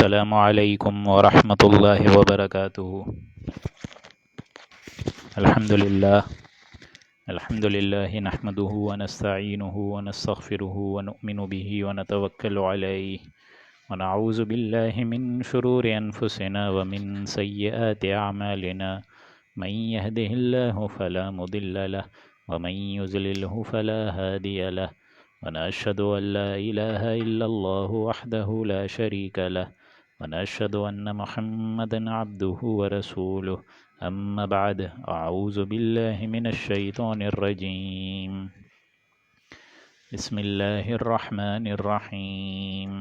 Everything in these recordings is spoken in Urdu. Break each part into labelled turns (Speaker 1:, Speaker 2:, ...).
Speaker 1: السلام علیکم ورحمۃ اللہ وبرکاتہ۔ الحمد للہ نحمده ونستعینه ونستغفره ونؤمن به ونتوکل علیہ ونعوذ باللہ من شرور انفسنا ومن سیئات اعمالنا من يهده الله فلا مضل له ومن يضلله فلا هادي له ونشهد ان لا اله الا الله وحده لا شريك له ونشهد أن محمدا عبده ورسوله أما بعد أعوذ بالله من الشيطان الرجيم بسم الله الرحمن الرحيم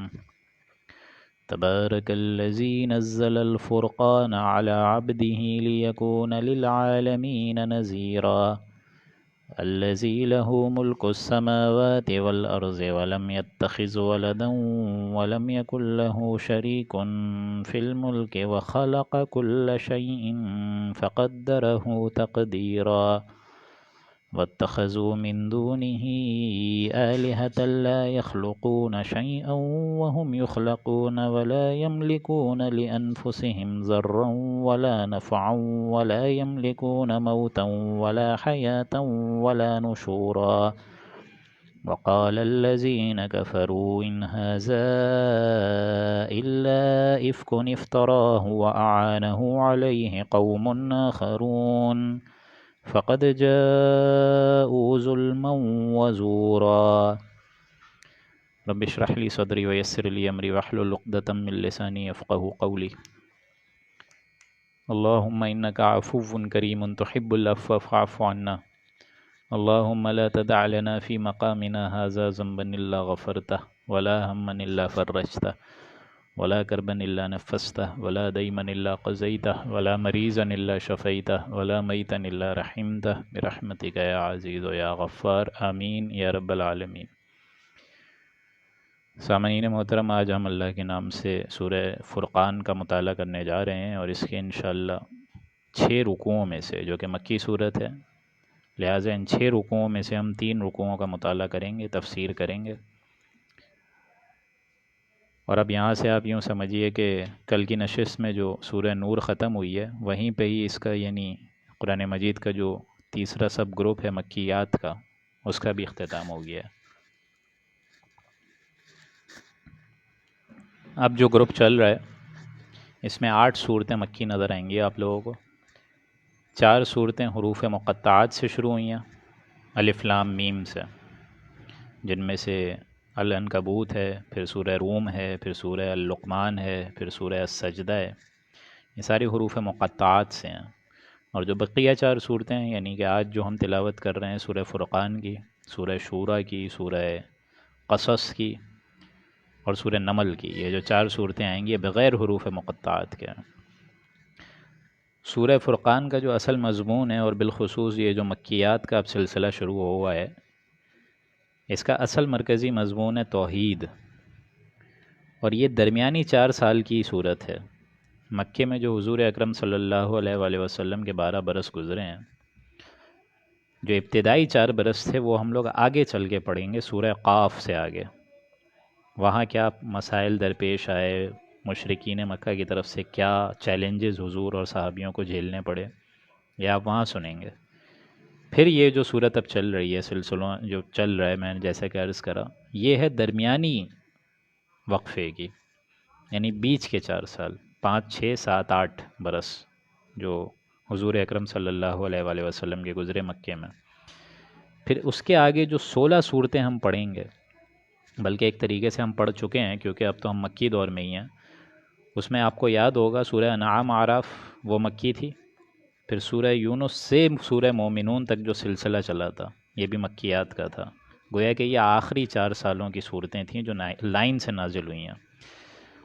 Speaker 1: تبارك الذي نزل الفرقان على عبده ليكون للعالمين نذيرا الذي له ملك السماوات والأرض ولم يتخذ ولدا ولم يكن له شريك في الملك وخلق كل شيء فقدره تقديرا واتخذوا من دونه آلهة لا يخلقون شيئا وهم يخلقون ولا يملكون لأنفسهم ضرا ولا نفعا ولا يملكون موتا ولا حياة ولا نشورا وقال الذين كفروا إن هذا إلا إفك افتراه وأعانه عليه قوم آخرون فقد جاءوا ظلما وزورا رب اشرح لي صدري ويسر لي أمري واحلل عقدة من لساني يفقهوا قولي اللهم إنك عفو كريم تحب العفو فاعف عنا اللهم لا تدع لنا في مقامنا هذا ذنبا إلا غفرته ولا هما إلا فرجته ولا كربا إلا نفسته ولا ديما إلا قضيته ولا مريضا إلا شفيته ولا ميتا إلا رحمته برحمتك يا عزيز يا غفار آمين يا رب العالمين۔ سامعین محترم، آج ہم اللہ کے نام سے سورہ فرقان کا مطالعہ کرنے جا رہے ہیں، اور اس کے انشاءاللہ 6 رکوعوں میں سے، جو کہ مکی صورت ہے، لہٰذا ان 6 رکوعوں میں سے ہم 3 رکوعوں کا مطالعہ کریں گے، تفسیر کریں گے۔ اور اب یہاں سے آپ یوں سمجھیے کہ کل کی نشست میں جو سورہ نور ختم ہوئی ہے، وہیں پہ ہی اس کا یعنی قرآن مجید کا جو تیسرا سب گروپ ہے مکیات کا، اس کا بھی اختتام ہو گیا ہے۔ اب جو گروپ چل رہا ہے اس میں 8 صورتیں مکی نظر آئیں گی آپ لوگوں کو۔ 4 صورتیں حروف مقطعات سے شروع ہوئی ہیں، الف لام میم سے، جن میں سے العنکبوت ہے، پھر سورہ روم ہے، پھر سورہ اللقمان ہے، پھر سورہ السجدہ ہے۔ یہ ساری حروف مقطعات سے ہیں۔ اور جو بقیہ 4 صورتیں ہیں، یعنی کہ آج جو ہم تلاوت کر رہے ہیں سورہ فرقان کی، سورہ شورى کی، سورہ قصص کی اور سورہ نمل کی، یہ جو 4 صورتیں آئیں گی یہ بغیر حروف مقطعات کے ہیں۔ سورہ فرقان کا جو اصل مضمون ہے، اور بالخصوص یہ جو مکیات کا اب سلسلہ شروع ہوا ہے، اس کا اصل مرکزی مضمون ہے توحید، اور یہ درمیانی 4 سال کی صورت ہے۔ مکے میں جو حضور اکرم صلی اللہ علیہ وآلہ وسلم کے 12 برس گزرے ہیں، جو ابتدائی 4 برس تھے وہ ہم لوگ آگے چل کے پڑھیں گے سورہ قاف سے آگے۔ وہاں کیا مسائل درپیش آئے، مشرکین مکہ کی طرف سے کیا چیلنجز حضور اور صحابیوں کو جھیلنے پڑے، یہ آپ وہاں سنیں گے۔ پھر یہ جو صورت اب چل رہی ہے، سلسلوں جو چل رہا ہے، میں نے جیسا کہ عرض کرا، یہ ہے درمیانی وقفے کی، یعنی بیچ کے 4 سال، 5 6 7 8 برس جو حضور اکرم صلی اللہ علیہ وآلہ وسلم کے گزرے مکے میں۔ پھر اس کے آگے جو 16 صورتیں ہم پڑھیں گے، بلکہ ایک طریقے سے ہم پڑھ چکے ہیں کیونکہ اب تو ہم مکی دور میں ہی ہیں۔ اس میں آپ کو یاد ہوگا سورہ انعام اعراف وہ مکی تھی، پھر سورہ یونس سے سورہ مومنون تک جو سلسلہ چلا تھا یہ بھی مکیات کا تھا۔ گویا کہ یہ آخری 4 سالوں کی صورتیں تھیں جو لائن سے نازل ہوئی ہیں۔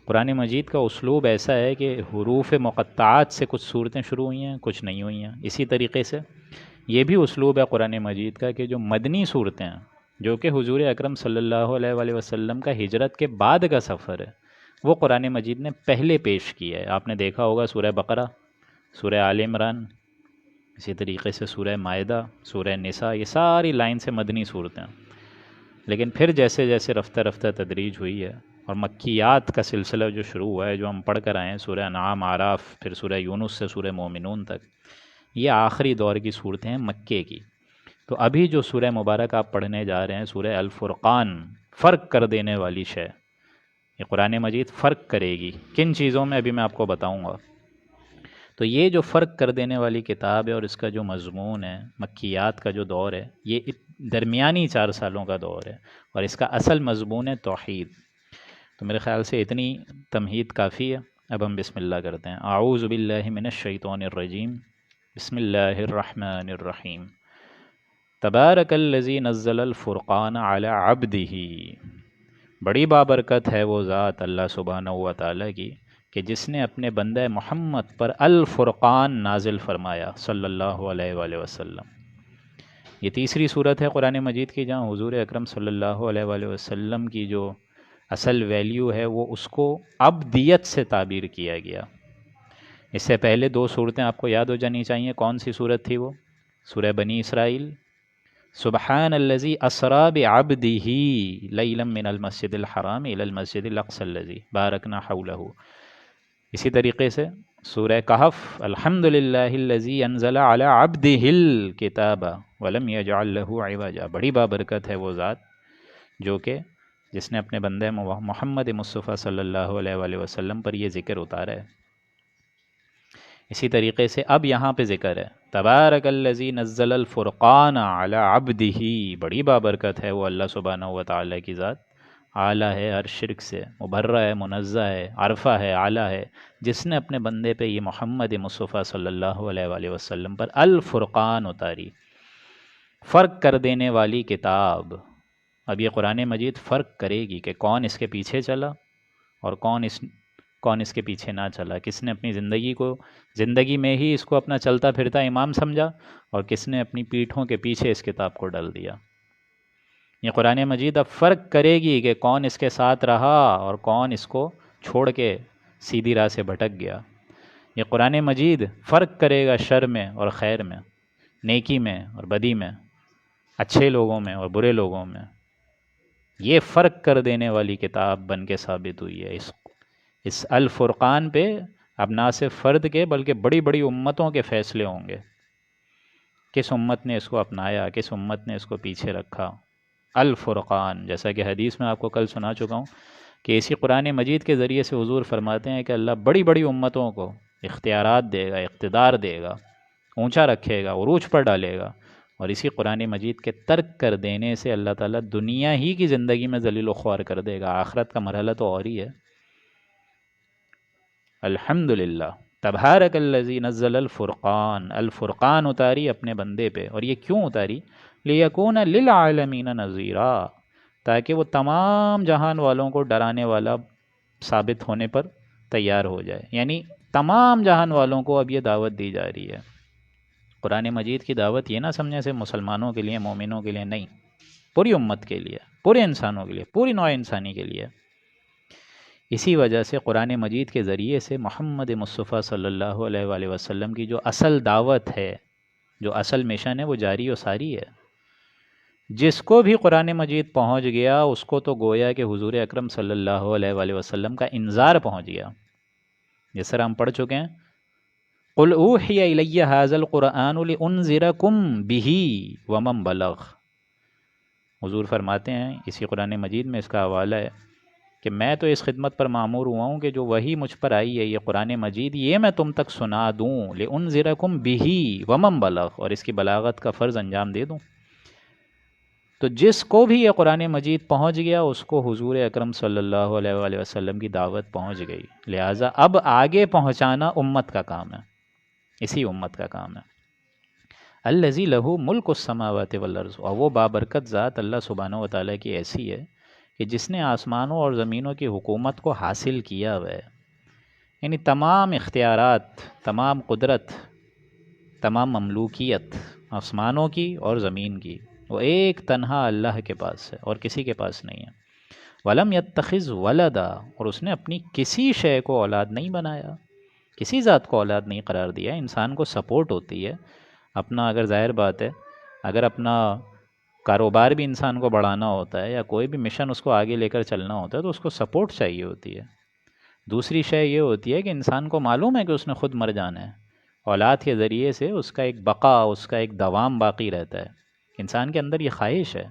Speaker 1: قرآن مجید کا اسلوب ایسا ہے کہ حروف مقطعات سے کچھ صورتیں شروع ہوئی ہیں، کچھ نہیں ہوئی ہیں۔ اسی طریقے سے یہ بھی اسلوب ہے قرآن مجید کا کہ جو مدنی صورتیں ہیں، جو کہ حضور اکرم صلی اللہ علیہ وآلہ وسلم کا ہجرت کے بعد کا سفر ہے، وہ قرآن مجید نے پہلے پیش کیا ہے۔ آپ نے دیکھا ہوگا سورہ بقرہ، سورہ آل عمران، اسی طریقے سے سورہ مائدہ، سورہ نساء، یہ ساری لائن سے مدنی صورتیں ہیں۔ لیکن پھر جیسے جیسے رفتہ رفتہ تدریج ہوئی ہے، اور مکیات کا سلسلہ جو شروع ہوا ہے، جو ہم پڑھ کر آئے ہیں سورہ انعام، اعراف، پھر سورہ یونس سے سورہ مومنون تک، یہ آخری دور کی صورتیں ہیں مکے کی۔ تو ابھی جو سورہ مبارک آپ پڑھنے جا رہے ہیں، سورہ الفرقان، فرق کر دینے والی شے، یہ قرآن مجید فرق کرے گی کن چیزوں میں، ابھی میں آپ کو بتاؤں گا۔ تو یہ جو فرق کر دینے والی کتاب ہے اور اس کا جو مضمون ہے، مکیات کا جو دور ہے، یہ درمیانی 4 سالوں کا دور ہے، اور اس کا اصل مضمون ہے توحید۔ تو میرے خیال سے اتنی تمہید کافی ہے۔ اب ہم بسم اللہ کرتے ہیں۔ اعوذ باللہ من الشیطان الرجیم، بسم اللہ الرحمن الرحیم۔ تبارک الذی نزل الفرقان علی عبدہ، بڑی بابرکت ہے وہ ذات اللہ سبحانہ و تعالیٰ کی کہ جس نے اپنے بندہ محمد پر الفرقان نازل فرمایا صلی اللہ علیہ وآلہ وسلم۔ یہ تیسری صورت ہے قرآن مجید کی جہاں حضور اکرم صلی اللہ علیہ وآلہ وسلم کی جو اصل ویلیو ہے وہ اس کو عبدیت سے تعبیر کیا گیا۔ اس سے پہلے 2 صورتیں آپ کو یاد ہو جانی چاہیے، کون سی صورت تھی وہ؟ سورہ بنی اسرائیل، سبحان الذی اسری بعبدہ لیلا من المسجد الحرام الی المسجد الاقصی الذی بارکنا حولہ۔ اسی طریقے سے سورہ کہف، الحمد للہ الذی انزل علی عبدہ الکتاب ولم یجعل لہ عوجا، بڑی بابرکت ہے وہ ذات جو کہ جس نے اپنے بندے محمد مصطفیٰ صلی اللہ علیہ وآلہ وسلم پر یہ ذکر اتارا ہے۔ اسی طریقے سے اب یہاں پہ ذکر ہے تبارک الذی نزل الفرقان علی عبدہ، بڑی بابرکت ہے وہ اللہ سبحانہ و تعالیٰ کی ذات، اعلیٰ ہے ہر شرک سے، مبرہ ہے، منزہ ہے، عرفہ ہے، اعلیٰ ہے، جس نے اپنے بندے پہ یہ محمد مصطفیٰ صلی اللہ علیہ وآلہ وسلم پر الفرقان اتاری، فرق کر دینے والی کتاب۔ اب یہ قرآن مجید فرق کرے گی کہ کون اس کے پیچھے چلا اور کون اس کے پیچھے نہ چلا، کس نے اپنی زندگی میں ہی اس کو اپنا چلتا پھرتا امام سمجھا اور کس نے اپنی پیٹھوں کے پیچھے اس کتاب کو ڈال دیا۔ یہ قرآن مجید اب فرق کرے گی کہ کون اس کے ساتھ رہا اور کون اس کو چھوڑ کے سیدھی راہ سے بھٹک گیا۔ یہ قرآن مجید فرق کرے گا شر میں اور خیر میں، نیکی میں اور بدی میں، اچھے لوگوں میں اور برے لوگوں میں۔ یہ فرق کر دینے والی کتاب بن کے ثابت ہوئی ہے۔ اس الفرقان پہ اب نہ صرف فرد کے بلکہ بڑی بڑی امتوں کے فیصلے ہوں گے، کس امت نے اس کو اپنایا، کس امت نے اس کو پیچھے رکھا۔ الفرقان، جیسا کہ حدیث میں آپ کو کل سنا چکا ہوں کہ اسی قرآن مجید کے ذریعے سے حضور فرماتے ہیں کہ اللہ بڑی بڑی امتوں کو اختیارات دے گا، اقتدار دے گا، اونچا رکھے گا، عروج پر ڈالے گا، اور اسی قرآن مجید کے ترک کر دینے سے اللہ تعالیٰ دنیا ہی کی زندگی میں ذلیل و خوار کر دے گا، آخرت کا مرحلہ تو اور ہی ہے۔ الحمدللہ، تبارک الذی نزل الفرقان، الفرقان اتاری اپنے بندے پہ، اور یہ کیوں اتاری؟ لیکون للعالمین نذیرا، تاکہ وہ تمام جہان والوں کو ڈرانے والا ثابت ہونے پر تیار ہو جائے۔ یعنی تمام جہان والوں کو اب یہ دعوت دی جا رہی ہے۔ قرآن مجید کی دعوت یہ نہ سمجھیں سے مسلمانوں کے لیے، مومنوں کے لیے، نہیں، پوری امت کے لیے، پورے انسانوں کے لیے، پوری نوع انسانی کے لیے۔ اسی وجہ سے قرآن مجید کے ذریعے سے محمد مصطفیٰ صلی اللہ علیہ وآلہ وسلم کی جو اصل دعوت ہے، جو اصل مشن ہے، وہ جاری و ساری ہے۔ جس کو بھی قرآن مجید پہنچ گیا اس کو تو گویا کہ حضور اکرم صلی اللہ علیہ وآلہ وسلم کا انذار پہنچ گیا، جس طرح ہم پڑھ چکے ہیں قُلْ أُوحِيَ إِلَيَّ هَذَا الْقُرْآنُ لِأُنذِرَكُمْ بِهِ وَمَنْ بَلَغَ۔ حضور فرماتے ہیں اسی قرآن مجید میں اس کا حوالہ ہے کہ میں تو اس خدمت پر مامور ہوا ہوں کہ جو وحی مجھ پر آئی ہے، یہ قرآن مجید، یہ میں تم تک سنا دوں، لِأُنذِرَكُمْ بِهِ وَمَنْ بَلَغَ، اور اس کی بلاغت کا فرض انجام دے دوں۔ تو جس کو بھی یہ قرآن مجید پہنچ گیا اس کو حضور اکرم صلی اللہ علیہ وآلہ وسلم کی دعوت پہنچ گئی، لہٰذا اب آگے پہنچانا امت کا کام ہے، اسی امت کا کام ہے۔ الذی لہ ملک السماوات والارض، اور وہ بابرکت ذات اللہ سبحانہ و تعالیٰ کی ایسی ہے کہ جس نے آسمانوں اور زمینوں کی حکومت کو حاصل کیا ہوا ہے، یعنی تمام اختیارات، تمام قدرت، تمام مملوکیت آسمانوں کی اور زمین کی وہ ایک تنہا اللہ کے پاس ہے اور کسی کے پاس نہیں ہے۔ وَلَمْ يَتَّخِذْ وَلَدًا، اور اس نے اپنی کسی شے کو اولاد نہیں بنایا، کسی ذات کو اولاد نہیں قرار دیا۔ انسان کو سپورٹ ہوتی ہے اپنا، اگر ظاہر بات ہے اگر اپنا کاروبار بھی انسان کو بڑھانا ہوتا ہے یا کوئی بھی مشن اس کو آگے لے کر چلنا ہوتا ہے تو اس کو سپورٹ چاہیے ہوتی ہے۔ دوسری شے یہ ہوتی ہے کہ انسان کو معلوم ہے کہ اس نے خود مر جانا ہے، اولاد کے ذریعے سے اس کا ایک بقا، اس کا ایک دوام باقی رہتا ہے۔ انسان کے اندر یہ خواہش ہے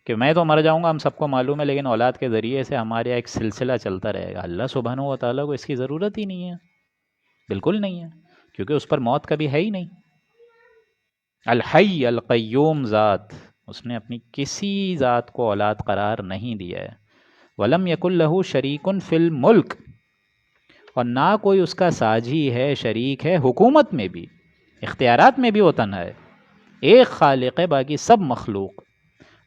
Speaker 1: کہ میں تو مر جاؤں گا، ہم سب کو معلوم ہے، لیکن اولاد کے ذریعے سے ہمارے ایک سلسلہ چلتا رہے گا۔ اللہ سبحانہ و تعالیٰ کو اس کی ضرورت ہی نہیں ہے، بالکل نہیں ہے، کیونکہ اس پر موت کبھی ہے ہی نہیں۔ الحی القیوم ذات، اس نے اپنی کسی ذات کو اولاد قرار نہیں دیا ہے۔ وَلَمْ يَكُنْ لَهُ شَرِيكٌ فِي الْمُلْكِ، اور نہ کوئی اس کا ساجی ہے، شریک ہے حکومت میں بھی، اختیارات میں بھی وہ تنہا ہے۔ ایک خالق ہے، باقی سب مخلوق۔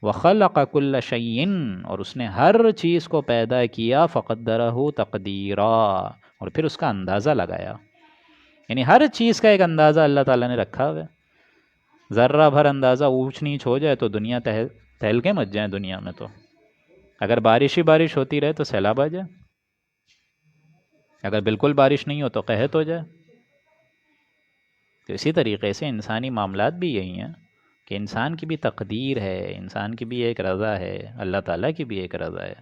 Speaker 1: وَخَلَقَ كُلَّ شَيْءٍ، اور اس نے ہر چیز کو پیدا کیا، فَقَدَّرَهُ تَقْدِيرًا، اور پھر اس کا اندازہ لگایا۔ یعنی ہر چیز کا ایک اندازہ اللہ تعالیٰ نے رکھا ہوا ہے۔ ذرہ بھر اندازہ اونچ نیچ ہو جائے تو دنیا تہل کے مچ جائیں دنیا میں، تو اگر بارش ہی بارش ہوتی رہے تو سیلاب آ جائے، اگر بالکل بارش نہیں ہو تو قحط ہو جائے۔ تو اسی طریقے سے انسانی معاملات بھی یہی ہیں کہ انسان کی بھی تقدیر ہے، انسان کی بھی ایک رضا ہے، اللہ تعالیٰ کی بھی ایک رضا ہے۔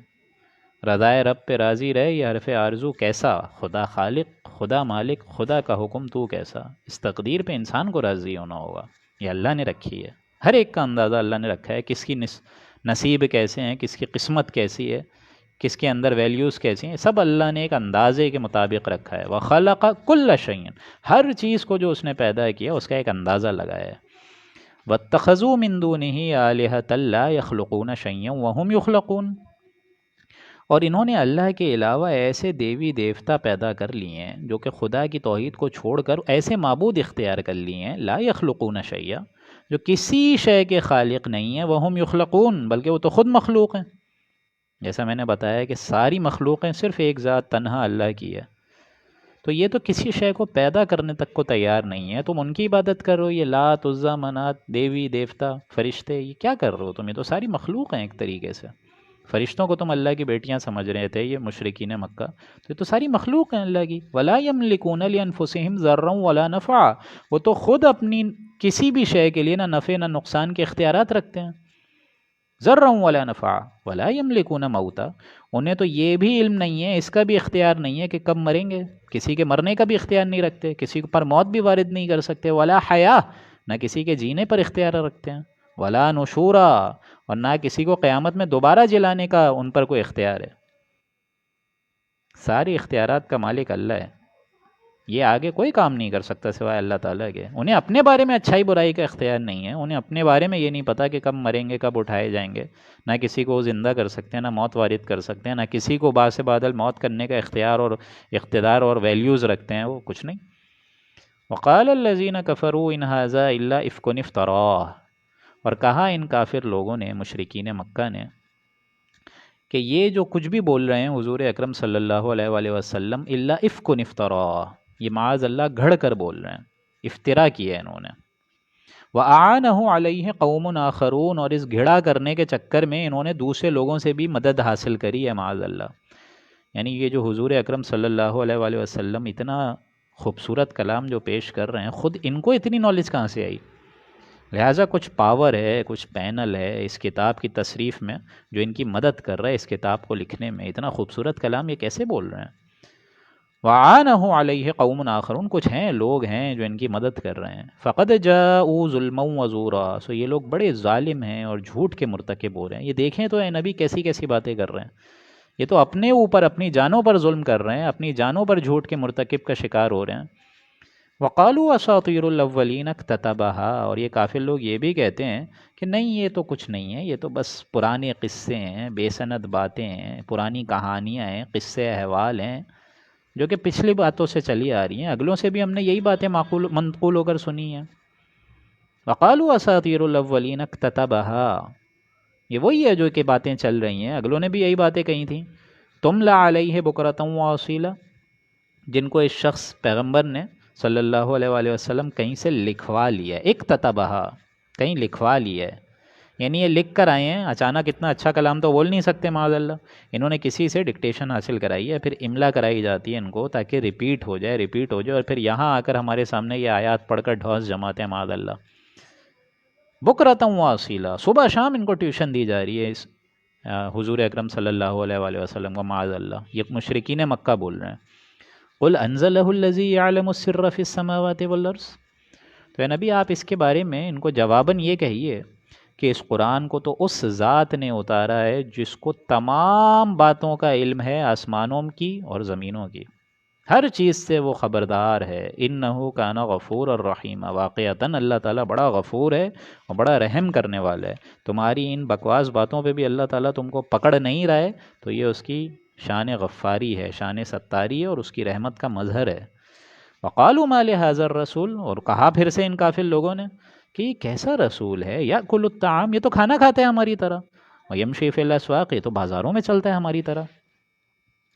Speaker 1: رضائے رب پہ راضی رہے یہ حرف آرزو کیسا، خدا خالق، خدا مالک، خدا کا حکم تو کیسا، اس تقدیر پہ انسان کو راضی ہونا ہوگا، یہ اللہ نے رکھی ہے۔ ہر ایک کا اندازہ اللہ نے رکھا ہے، کس کی نصیب کیسے ہیں، کس کی قسمت کیسی ہے، کس کے اندر ویلیوز کیسی ہیں، سب اللہ نے ایک اندازے کے مطابق رکھا ہے۔ وَخَلَقَ كُلَّ شَيْءٍ، ہر چیز کو جو اس نے پیدا کیا اس کا ایک اندازہ لگایا ہے۔ وَاتَّخَذُوا مِن دُونِهِ آلِهَةً لَا يَخْلُقُونَ شَيْئًا وَهُمْ يُخْلَقُونَ، اور انہوں نے اللہ کے علاوہ ایسے دیوی دیوتا پیدا کر لیے ہیں جو کہ خدا کی توحید کو چھوڑ کر ایسے معبود اختیار کر لیے ہیں، لا یخلقون شیئا، جو کسی شے کے خالق نہیں ہیں، وہم یخلقون، بلکہ وہ تو خود مخلوق ہیں۔ جیسا میں نے بتایا کہ ساری مخلوقیں صرف ایک ذات تنہا اللہ کی ہے، تو یہ تو کسی شے کو پیدا کرنے تک کو تیار نہیں ہے۔ تم ان کی عبادت کر رہے ہو، یہ لات، عزا، منات، دیوی دیوتا، فرشتے، یہ کیا کر رہے ہو تم؟ یہ تو ساری مخلوق ہیں ایک طریقے سے۔ فرشتوں کو تم اللہ کی بیٹیاں سمجھ رہے تھے یہ مشرکین مکہ، تو یہ تو ساری مخلوق ہیں اللہ کی۔ وَلَا يَمْلِكُونَ لِأَنفُسِهِمْ ضَرًّا وَلَا نَفْعًا، وہ تو خود اپنی کسی بھی شے کے لیے نہ نفع نہ نقصان کے اختیارات رکھتے ہیں۔ ذَرًّا وَلَا نَفْعًا وَلَا يَمْلِكُونَ مَوْتًا، انہیں تو یہ بھی علم نہیں ہے، اس کا بھی اختیار نہیں ہے کہ کب مریں گے، کسی کے مرنے کا بھی اختیار نہیں رکھتے، کسی پر موت بھی وارد نہیں کر سکتے۔ وَلَا حَيَاةً، نہ کسی کے جینے پر اختیار رکھتے ہیں۔ وَلَا نُشُورًا، اور نہ کسی کو قیامت میں دوبارہ جلانے کا ان پر کوئی اختیار ہے۔ ساری اختیارات کا مالک اللہ ہے، یہ آگے کوئی کام نہیں کر سکتا سوائے اللہ تعالیٰ کے۔ انہیں اپنے بارے میں اچھائی برائی کا اختیار نہیں ہے، انہیں اپنے بارے میں یہ نہیں پتا کہ کب مریں گے، کب اٹھائے جائیں گے، نہ کسی کو زندہ کر سکتے ہیں، نہ موت وارد کر سکتے ہیں، نہ کسی کو باعث بادل موت کرنے کا اختیار اور اقتدار اور ویلیوز رکھتے ہیں، وہ کچھ نہیں۔ وقال الذین کفروا ان ھذا الا افک افتراہ، اور کہا ان کافر لوگوں نے، مشرکین مکہ نے، کہ یہ جو کچھ بھی بول رہے ہیں حضور اکرم صلی اللہ علیہ وآلہ وسلم، الا افک افتراہ، یہ معاذ اللہ گھڑ کر بول رہے ہیں، افترا کیا ہے انہوں نے۔ وَأَعَانَهُ عَلَيْهِ قَوْمٌ آخَرُونَ، اور اس گھڑا کرنے کے چکر میں انہوں نے دوسرے لوگوں سے بھی مدد حاصل کری ہے معاذ اللہ۔ یعنی یہ جو حضور اکرم صلی اللہ علیہ وآلہ وسلم اتنا خوبصورت کلام جو پیش کر رہے ہیں، خود ان کو اتنی نالج کہاں سے آئی؟ لہٰذا کچھ پاور ہے، کچھ پینل ہے اس کتاب کی تصریف میں جو ان کی مدد کر رہا ہے اس کتاب کو لکھنے میں۔ اتنا خوبصورت کلام یہ کیسے بول رہے ہیں؟ وَعَانَهُ عَلَيْهِ قَوْمٌ آخَرُونَ، کچھ ہیں لوگ ہیں جو ان کی مدد کر رہے ہیں۔ فَقَدْ جَاءُوا ظُلْمًا وَزُورًا، سو یہ لوگ بڑے ظالم ہیں اور جھوٹ کے مرتکب ہو رہے ہیں۔ یہ دیکھیں تو اے نبی کیسی کیسی باتیں کر رہے ہیں، یہ تو اپنے اوپر اپنی جانوں پر ظلم کر رہے ہیں، اپنی جانوں پر جھوٹ کے مرتکب کا شکار ہو رہے ہیں۔ وَقَالُوا أَسَاطِيرُ الْأَوَّلِينَ اكْتَتَبَهَا، اور یہ کافر لوگ یہ بھی کہتے ہیں کہ نہیں یہ تو کچھ نہیں ہے، یہ تو بس پرانے قصے ہیں، بے سند باتیں ہیں، پرانی کہانیاں ہیں، قصے احوال ہیں جو کہ پچھلی باتوں سے چلی آ رہی ہیں، اگلوں سے بھی ہم نے یہی باتیں منقول ہو کر سنی ہیں۔ وَقَالُوا أَسَاطِيرُ الْأَوَّلِينَ اكْتَتَبَهَا، یہ وہی ہے جو کہ باتیں چل رہی ہیں، اگلوں نے بھی یہی باتیں کہی تھیں۔ تُمْلَىٰ عَلَيْهِ بُكْرَةً وَأَصِيلًا، جن کو اس شخص پیغمبر نے صلی اللہ علیہ وآلہ وسلم کہیں سے لکھوا لیا، اکتتبہا، کہیں لکھوا لیا ہے، یعنی یہ لکھ کر آئے ہیں۔ اچانک اتنا اچھا کلام تو بول نہیں سکتے معاذ اللہ، انہوں نے کسی سے ڈکٹیشن حاصل کرائی ہے، پھر املا کرائی جاتی ہے ان کو تاکہ ریپیٹ ہو جائے، اور پھر یہاں آ کر ہمارے سامنے یہ آیات پڑھ کر ڈھونس جماتے ہیں معاذ اللہ۔ بکرۃ واصیلا، صبح شام ان کو ٹیوشن دی جا رہی ہے اس حضور اکرم صلی اللہ علیہ وآلہ وسلم کو، معاذ اللہ یہ مشرکین مکہ بول رہے ہیں۔ قل انزلہ الذی یعلم السر فی السماوات والارض، تو اے نبی آپ اس کے بارے میں ان کو جواباً یہ کہیے کہ اس قرآن کو تو اس ذات نے اتارا ہے جس کو تمام باتوں کا علم ہے، آسمانوں کی اور زمینوں کی، ہر چیز سے وہ خبردار ہے۔ انہو کان غفور الرحیم، واقعتاً اللہ تعالیٰ بڑا غفور ہے اور بڑا رحم کرنے والا ہے۔ تمہاری ان بکواس باتوں پہ بھی اللہ تعالیٰ تم کو پکڑ نہیں رہا ہے تو یہ اس کی شان غفاری ہے، شان ستاری ہے اور اس کی رحمت کا مظہر ہے۔ وقالوا ما لهذا الرسول، اور کہا پھر سے ان کافر لوگوں نے کہ یہ کیسا رسول ہے، یاکل الطعام، یہ تو کھانا کھاتا ہے ہماری طرح، ویمشی فی الاسواق، یہ تو بازاروں میں چلتا ہے ہماری طرح۔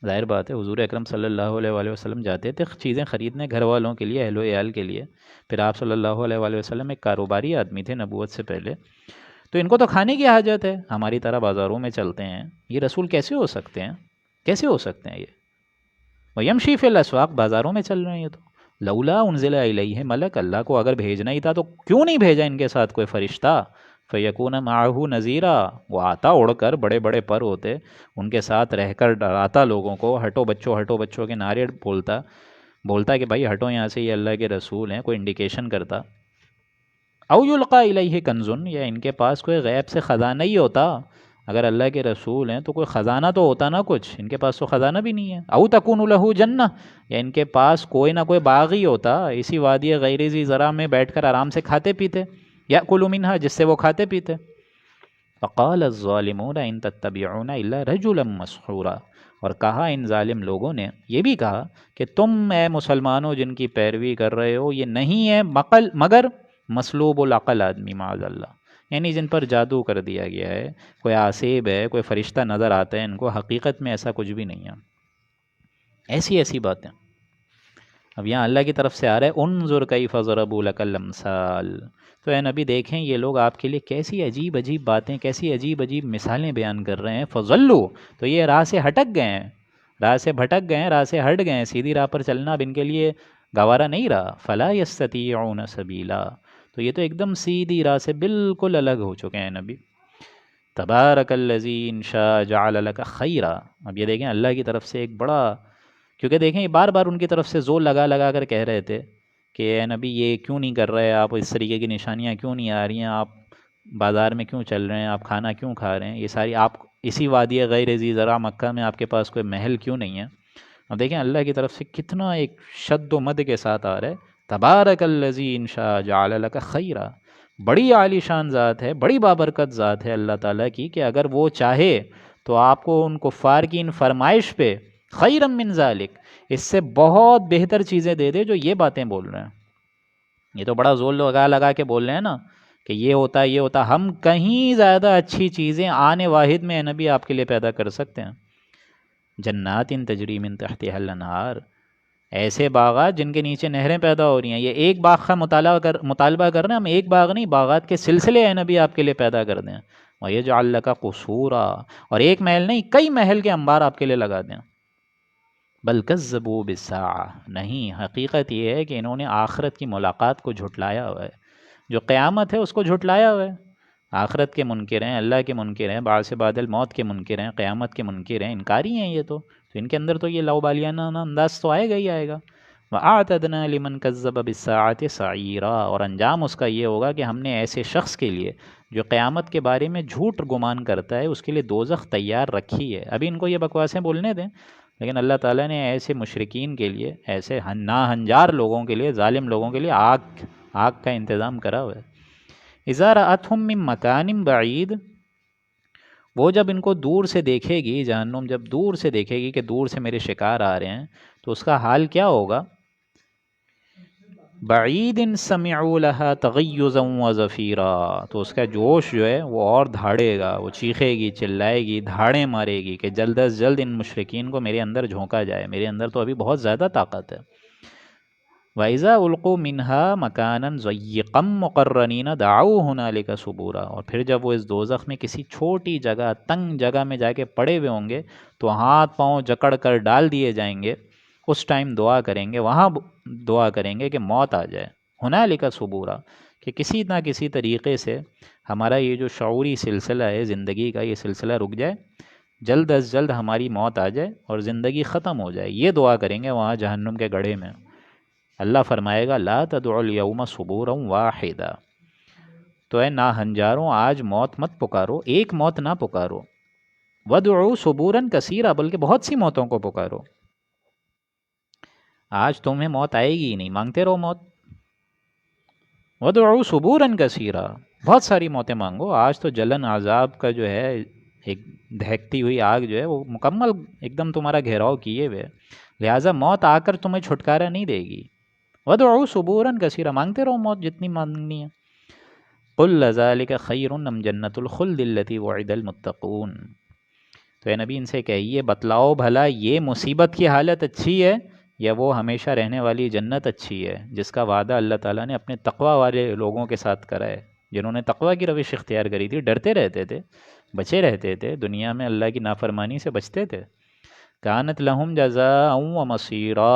Speaker 1: ظاہر بات ہے حضور اکرم صلی اللہ علیہ وآلہ وسلم جاتے تھے چیزیں خریدنے گھر والوں کے لیے، اہل و عیال کے لیے، پھر آپ صلی اللہ علیہ وآلہ وسلم ایک کاروباری آدمی تھے نبوت سے پہلے، تو ان کو تو کھانے کی حاجت ہے، ہماری طرح بازاروں میں چلتے ہیں، یہ رسول کیسے ہو سکتے ہیں، کیسے ہو سکتے ہیں یہ؟ وَيَمْشِي فِي الْأَسْوَاقِ، بازاروں میں چل رہے ہیں یہ تو۔ لولا انزل الیہ ملک، اللہ کو اگر بھیجنا ہی تھا تو کیوں نہیں بھیجا ان کے ساتھ کوئی فرشتہ؟ فیکون معہ نذیرا، وہ آتا اڑ کر، بڑے بڑے پر ہوتے، ان کے ساتھ رہ کر ڈراتا لوگوں کو، ہٹو بچوں کے نعرے بولتا کہ بھائی ہٹو یہاں سے، یہ اللہ کے رسول ہیں، کوئی انڈیکیشن کرتا۔ او یلقی الیہ کنزن، یا ان کے پاس کوئی غیب سے خزانہ ہی ہوتا، اگر اللہ کے رسول ہیں تو کوئی خزانہ تو ہوتا نا کچھ، ان کے پاس تو خزانہ بھی نہیں ہے۔ او تکون لہ جنہ، یا ان کے پاس کوئی نہ کوئی باغ ہی ہوتا، اسی وادی غیر ذی زرع میں بیٹھ کر آرام سے کھاتے پیتے، یأکل منہا، جس سے وہ کھاتے پیتے۔ فقال الظالمون ان تتبعون الا رجلا مسحورا، اور کہا ان ظالم لوگوں نے یہ بھی کہا کہ تم اے مسلمانوں جن کی پیروی کر رہے ہو یہ نہیں ہے مگر مسلوب العقل آدمی، معاذ اللہ، یعنی جن پر جادو کر دیا گیا ہے، کوئی آسیب ہے، کوئی فرشتہ نظر آتا ہے ان کو، حقیقت میں ایسا کچھ بھی نہیں ہے۔ ایسی باتیں اب یہاں اللہ کی طرف سے آ رہا ہے، انظر کیف ضربوا لک الامثال، تو اے نبی دیکھیں یہ لوگ آپ کے لیے کیسی عجیب عجیب باتیں، کیسی عجیب عجیب مثالیں بیان کر رہے ہیں۔ فضلوا، تو یہ راہ سے ہٹک گئے ہیں، راہ سے بھٹک گئے ہیں، راہ سے ہٹ گئے ہیں، سیدھی راہ پر چلنا اب ان کے لیے گوارا نہیں رہا۔ فلا یستطیعون سبیلا، تو یہ تو ایک دم سیدھی راہ سے بالکل الگ ہو چکے ہیں نبی۔ تبارک الذی ان شاء جعل لک خیرا، اب یہ دیکھیں اللہ کی طرف سے ایک بڑا، کیونکہ دیکھیں یہ بار بار ان کی طرف سے زور لگا کر کہہ رہے تھے کہ اے نبی یہ کیوں نہیں کر رہے آپ، اس طریقے کی نشانیاں کیوں نہیں آ رہی ہیں، آپ بازار میں کیوں چل رہے ہیں، آپ کھانا کیوں کھا رہے ہیں، یہ ساری آپ اسی وادی غیر ذی زرع مکہ میں آپ کے پاس کوئی محل کیوں نہیں ہے؟ اب دیکھیں اللہ کی طرف سے کتنا ایک شد و مد کے ساتھ آ رہا ہے، تبارک الذی ان شاء جعل لک خیرا، بڑی عالی شان ذات ہے، بڑی بابرکت ذات ہے اللہ تعالیٰ کی کہ اگر وہ چاہے تو آپ کو ان کفار کی ان فرمائش پہ خیرا من ذالک، اس سے بہت بہتر چیزیں دے دے جو یہ باتیں بول رہے ہیں۔ یہ تو بڑا زور لگا کے بول رہے ہیں نا کہ یہ ہوتا یہ ہوتا، ہم کہیں زیادہ اچھی چیزیں آنے واحد میں نبی آپ کے لیے پیدا کر سکتے ہیں۔ جنات تجری من تحتها الانہار، ایسے باغات جن کے نیچے نہریں پیدا ہو رہی ہیں، یہ ایک باغ کا مطالبہ کر رہے ہیں ہم، ایک باغ نہیں، باغات کے سلسلے ہیں نبی آپ کے لیے پیدا کر دیں۔ وَيَجْعَلْ لَكَ قُصُورًا، اور ایک محل نہیں کئی محل کے انبار آپ کے لیے لگا دیں۔ بل کذبوا بالساعہ، نہیں، حقیقت یہ ہے کہ انہوں نے آخرت کی ملاقات کو جھٹلایا ہوا ہے، جو قیامت ہے اس کو جھٹلایا ہوا ہے۔ آخرت کے منکر ہیں، اللہ کے منکر ہیں، بعث بعد الموت کے منکر ہیں، قیامت کے منکر ہیں، انکاری ہیں یہ تو ان کے اندر تو یہ لاؤبالیانہ انداز تو آئے گا ہی آئے گا۔ وَأَعْتَدْنَا لِمَنْ كَذَّبَ بِالسَّاعَةِ سَعِيرًا، اور انجام اس کا یہ ہوگا کہ ہم نے ایسے شخص کے لیے جو قیامت کے بارے میں جھوٹ گمان کرتا ہے اس کے لیے دوزخ تیار رکھی ہے۔ ابھی ان کو یہ بکواسیں بولنے دیں، لیکن اللہ تعالیٰ نے ایسے مشرکین کے لیے، ایسے ناہنجار لوگوں کے لیے، ظالم لوگوں کے لیے آگ کا انتظام کرا ہوا ہے۔ اذا رأتهم من مکان بعید، وہ جب ان کو دور سے دیکھے گی، جہنم جب دور سے دیکھے گی کہ دور سے میرے شکار آ رہے ہیں، تو اس کا حال کیا ہوگا؟ بعید سمعوا لها تغیظا وزفیرا، تو اس کا جوش جو ہے وہ اور دھاڑے گا، وہ چیخے گی، چلائے گی، دھاڑیں مارے گی کہ جلد از جلد ان مشرکین کو میرے اندر جھونکا جائے، میرے اندر تو ابھی بہت زیادہ طاقت ہے۔ وَإِذَا أُلْقُوا مِنْهَا مَكَانًا ضَيِّقًا مُقَرَّنِينَ دَعَوْا هُنَالِكَ ثُبُورًا، اور پھر جب وہ اس دوزخ میں کسی چھوٹی جگہ، تنگ جگہ میں جا کے پڑے ہوئے ہوں گے تو ہاتھ پاؤں جکڑ کر ڈال دیے جائیں گے، اس ٹائم دعا کریں گے، وہاں دعا کریں گے کہ موت آ جائے، هُنَالِكَ ثُبُورًا، کہ کسی نہ کسی طریقے سے ہمارا یہ جو شعوری سلسلہ ہے زندگی کا، یہ سلسلہ رک جائے، جلد از جلد ہماری موت آ جائے اور زندگی ختم ہو جائے. یہ دعا کریں گے وہاں جہنم کے گڑھے میں. اللہ فرمائے گا لا تدعوا اليوم صبورا واحدا، تو اے ناہنجاروں آج موت مت پکارو، ایک موت نہ پکارو. وَدْعُوا صُبُورًا كَثِيرًا، بلکہ بہت سی موتوں کو پکارو. آج تمہیں موت آئے گی ہی نہیں، مانگتے رہو موت. وَدْعُوا صُبُورًا كَثِيرًا، بہت ساری موتیں مانگو. آج تو جلن عذاب کا جو ہے ایک دہکتی ہوئی آگ جو ہے وہ مکمل ایک دم تمہارا گھیراؤ کیے ہوئے، لہٰذا موت آ کر تمہیں چھٹکارا نہیں دے گی. وَدْعُوا صُبُورًا كَثِيرًا، مانگتے رہو موت جتنی مانگنی ہے. قُلْ لَذَلِكَ خَيْرٌ أَمْ جَنَّةُ الْخُلْدِ الَّتِي وُعِدَ الْمُتَّقُونَ، تو اے نبی ان سے کہیے بتلاؤ بھلا یہ مصیبت کی حالت اچھی ہے یا وہ ہمیشہ رہنے والی جنت اچھی ہے جس کا وعدہ اللہ تعالیٰ نے اپنے تقوی والے لوگوں کے ساتھ کرا ہے، جنہوں نے تقوی کی روش اختیار کری تھی، ڈرتے رہتے تھے، بچے رہتے تھے، دنیا میں اللہ کی نافرمانی سے بچتے تھے. کانت لہم جزاء و مصیرا،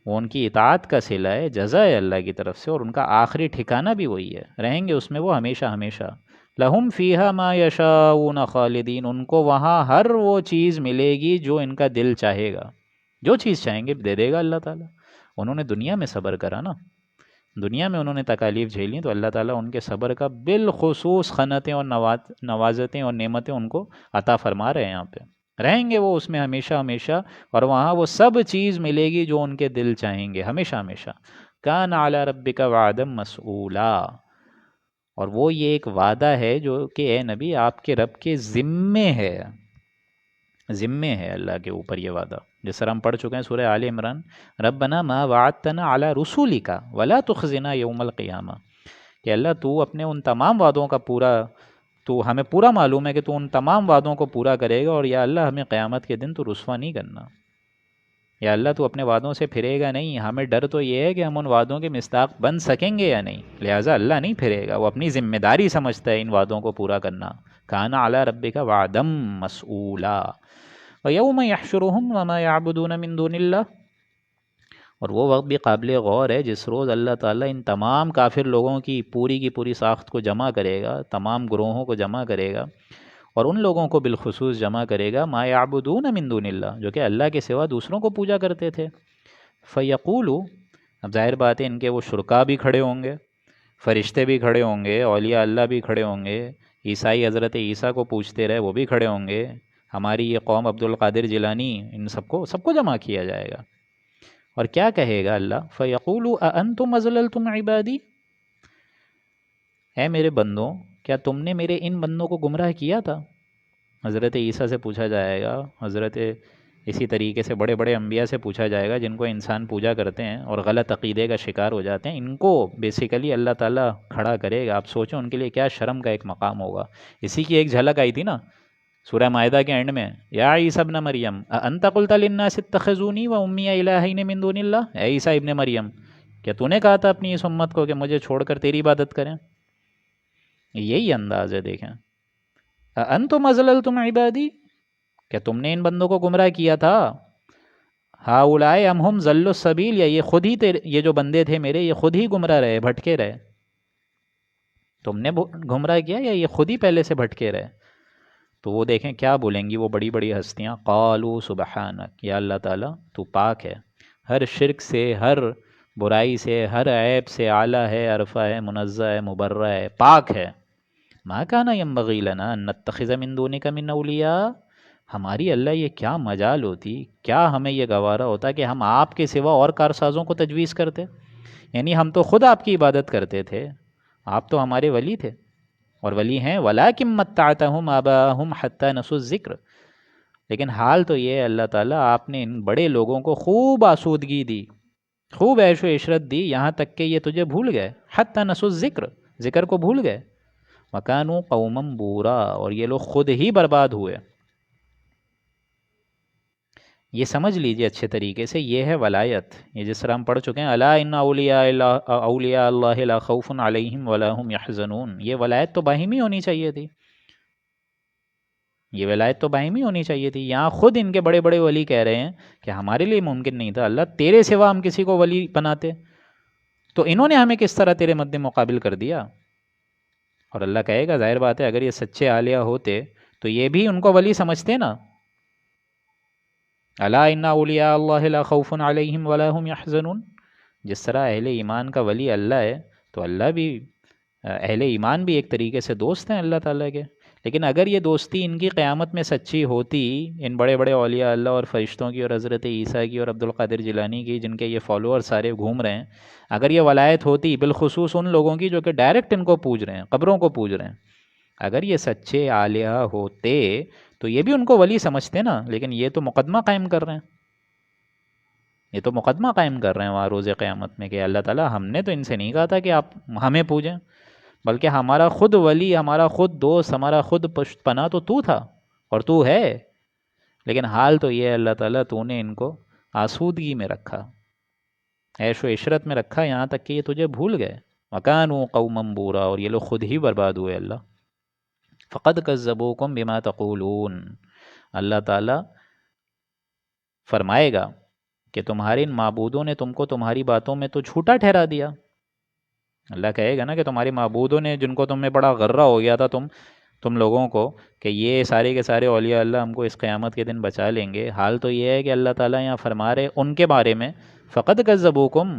Speaker 1: وہ ان کی اطاعت کا صلہ ہے، جزا ہے اللہ کی طرف سے، اور ان کا آخری ٹھکانہ بھی وہی ہے، رہیں گے اس میں وہ ہمیشہ ہمیشہ. لہم فیہا ما یشاؤون خالدین، ان کو وہاں ہر وہ چیز ملے گی جو ان کا دل چاہے گا، جو چیز چاہیں گے دے دے گا اللہ تعالیٰ. انہوں نے دنیا میں صبر کرا نا، دنیا میں انہوں نے تکالیف جھیلی، تو اللہ تعالیٰ ان کے صبر کا بالخصوص خنتیں اور نوازتیں اور نعمتیں ان کو عطا فرما رہے ہیں یہاں پہ. رہیں گے وہ اس میں ہمیشہ ہمیشہ، اور وہاں وہ سب چیز ملے گی جو ان کے دل چاہیں گے ہمیشہ ہمیشہ. کان علی ربک وعدا مسئولا، اور وہ یہ ایک وعدہ ہے جو کہ اے نبی آپ کے رب کے ذمے ہے، ذمے ہے اللہ کے اوپر یہ وعدہ، جس طرح ہم پڑھ چکے ہیں سورہ آل عمران، ربنا ما وعدتنا علی رسولک ولا تخزنا یوم القیامہ، کہ اللہ تو اپنے ان تمام وعدوں کا تو ہمیں پورا معلوم ہے کہ تو ان تمام وعدوں کو پورا کرے گا، اور یا اللہ ہمیں قیامت کے دن تو رسوا نہیں کرنا. یا اللہ تو اپنے وعدوں سے پھرے گا نہیں، ہمیں ڈر تو یہ ہے کہ ہم ان وعدوں کے مصداق بن سکیں گے یا نہیں، لہٰذا اللہ نہیں پھرے گا، وہ اپنی ذمہ داری سمجھتا ہے ان وعدوں کو پورا کرنا. کان علی ربک وعدا مسئولا ویوم یحشرہم وما یعبدون من دون اللہ، اور وہ وقت بھی قابل غور ہے جس روز اللہ تعالیٰ ان تمام کافر لوگوں کی پوری ساخت کو جمع کرے گا، تمام گروہوں کو جمع کرے گا، اور ان لوگوں کو بالخصوص جمع کرے گا ما یعبدون من دون اللہ، جو کہ اللہ کے سوا دوسروں کو پوجا کرتے تھے. فیقولو، اب ظاہر بات ہے ان کے وہ شرکا بھی کھڑے ہوں گے، فرشتے بھی کھڑے ہوں گے، اولیاء اللہ بھی کھڑے ہوں گے، عیسائی حضرت عیسیٰ کو پوچھتے رہے وہ بھی کھڑے ہوں گے، ہماری یہ قوم عبد القادر جیلانی، ان سب کو جمع کیا جائے گا. اور کیا کہے گا اللہ؟ فیقولو اانتم اضللتم عبادی، اے میرے بندوں کیا تم نے میرے ان بندوں کو گمراہ کیا تھا؟ حضرت عیسیٰ سے پوچھا جائے گا، حضرت اسی طریقے سے بڑے بڑے انبیاء سے پوچھا جائے گا جن کو انسان پوجا کرتے ہیں اور غلط عقیدے کا شکار ہو جاتے ہیں، ان کو بیسیکلی اللہ تعالیٰ کھڑا کرے گا. آپ سوچو ان کے لیے کیا شرم کا ایک مقام ہوگا. اسی کی ایک جھلک آئی تھی نا سورہ مائدہ کے اینڈ میں، یا عیسیٰ ابن مریم اانت قلت للناس اتخذونی و امی الہین من دون اللہ، اے عیسیٰ ابن مریم کیا تو نے کہا تھا اپنی اس امت کو کہ مجھے چھوڑ کر تیری عبادت کریں؟ یہی انداز ہے. دیکھیں انتم اضللتم عبادی، کیا تم نے ان بندوں کو گمراہ کیا تھا؟ ہؤلاء ام ہم ضلوا السبیل، یا یہ خود ہی یہ جو بندے تھے میرے یہ خود ہی گمراہ رہے، بھٹکے رہے، تم نے گمراہ کیا یا یہ خود ہی پہلے سے بھٹکے رہے؟ تو وہ دیکھیں کیا بولیں گی وہ بڑی بڑی ہستیاں، قالوا سبحانک، یا اللہ تعالیٰ تو پاک ہے ہر شرک سے، ہر برائی سے، ہر عیب سے، اعلیٰ ہے، عرفہ ہے، منزہ ہے، مبرہ ہے، پاک ہے. ما کان ینبغی لنا ان نتخذ من دونک من اولیاء، ہماری اللہ یہ کیا مجال ہوتی، کیا ہمیں یہ گوارا ہوتا کہ ہم آپ کے سوا اور کارسازوں کو تجویز کرتے، یعنی ہم تو خود آپ کی عبادت کرتے تھے، آپ تو ہمارے ولی تھے اور ولی ہیں. وَلَٰكِن مَتَّعْتَهُمْ آبَاءَهُمْ حَتَّىٰ نَسُوا الذِّكْرَ، لیکن حال تو یہ ہے اللہ تعالیٰ آپ نے ان بڑے لوگوں کو خوب آسودگی دی، خوب عیش و عشرت دی، یہاں تک کہ یہ تجھے بھول گئے. حَتَّىٰ نَسُوا الذِّكْرَ، ذکر کو بھول گئے. وَكَانُوا قَوْمًا بُورًا، اور یہ لوگ خود ہی برباد ہوئے. یہ سمجھ لیجئے اچھے طریقے سے، یہ ہے ولایت. یہ جس طرح ہم پڑھ چکے ہیں الا ان اولیاء اللہ لا خوف علیہم ولا هم یحزنون، یہ ولایت تو باہمی ہونی چاہیے تھی، یہ ولایت تو باہمی ہونی چاہیے تھی. یہاں خود ان کے بڑے بڑے ولی کہہ رہے ہیں کہ ہمارے لیے ممکن نہیں تھا اللہ تیرے سوا ہم کسی کو ولی بناتے. تو انہوں نے ہمیں کس طرح تیرے مد مقابل کر دیا؟ اور اللہ کہے گا ظاہر بات ہے اگر یہ سچے عالیہ ہوتے تو یہ بھی ان کو ولی سمجھتے نا. الا ان اولیاء اللہ لا خوف علیہم ولا هم یحزنون. جس طرح اہل ایمان کا ولی اللہ ہے تو اللہ بھی اہل ایمان بھی ایک طریقے سے دوست ہیں اللہ تعالیٰ کے. لیکن اگر یہ دوستی ان کی قیامت میں سچی ہوتی، ان بڑے بڑے اولیاء اللہ اور فرشتوں کی اور حضرت عیسیٰ کی اور عبد القادر جیلانی کی جن کے یہ فالوور سارے گھوم رہے ہیں، اگر یہ ولایت ہوتی بالخصوص ان لوگوں کی جو کہ ڈائریکٹ ان کو پوج رہے ہیں، قبروں کو پوج رہے ہیں، اگر یہ سچے عالیہ ہوتے تو یہ بھی ان کو ولی سمجھتے نا. لیکن یہ تو مقدمہ قائم کر رہے ہیں، یہ تو مقدمہ قائم کر رہے ہیں وہاں روز قیامت میں کہ اللہ تعالیٰ ہم نے تو ان سے نہیں کہا تھا کہ آپ ہمیں پوجیں، بلکہ ہمارا خود ولی، ہمارا خود دوست، ہمارا خود پشت پناہ تو تھا اور تو ہے. لیکن حال تو یہ ہے اللہ تعالیٰ تو نے ان کو آسودگی میں رکھا، عیش و عشرت میں رکھا، یہاں تک کہ یہ تجھے بھول گئے. وَكَانُوا قَوْمًا بُورًا، اور یہ لوگ خود ہی برباد ہوئے. اللہ فَقَدْ كَذَّبُوكُمْ بِمَا تَقُولُونَ، اللہ تعالیٰ فرمائے گا کہ تمہارے ان معبودوں نے تم کو تمہاری باتوں میں تو جھوٹا ٹھہرا دیا. اللہ کہے گا نا کہ تمہارے معبودوں نے جن کو تم میں بڑا غرہ ہو گیا تھا تم لوگوں کو کہ یہ سارے کے سارے اولیاء اللہ ہم کو اس قیامت کے دن بچا لیں گے، حال تو یہ ہے کہ اللہ تعالیٰ یہاں فرما رہے ان کے بارے میں فقط کذبوکم،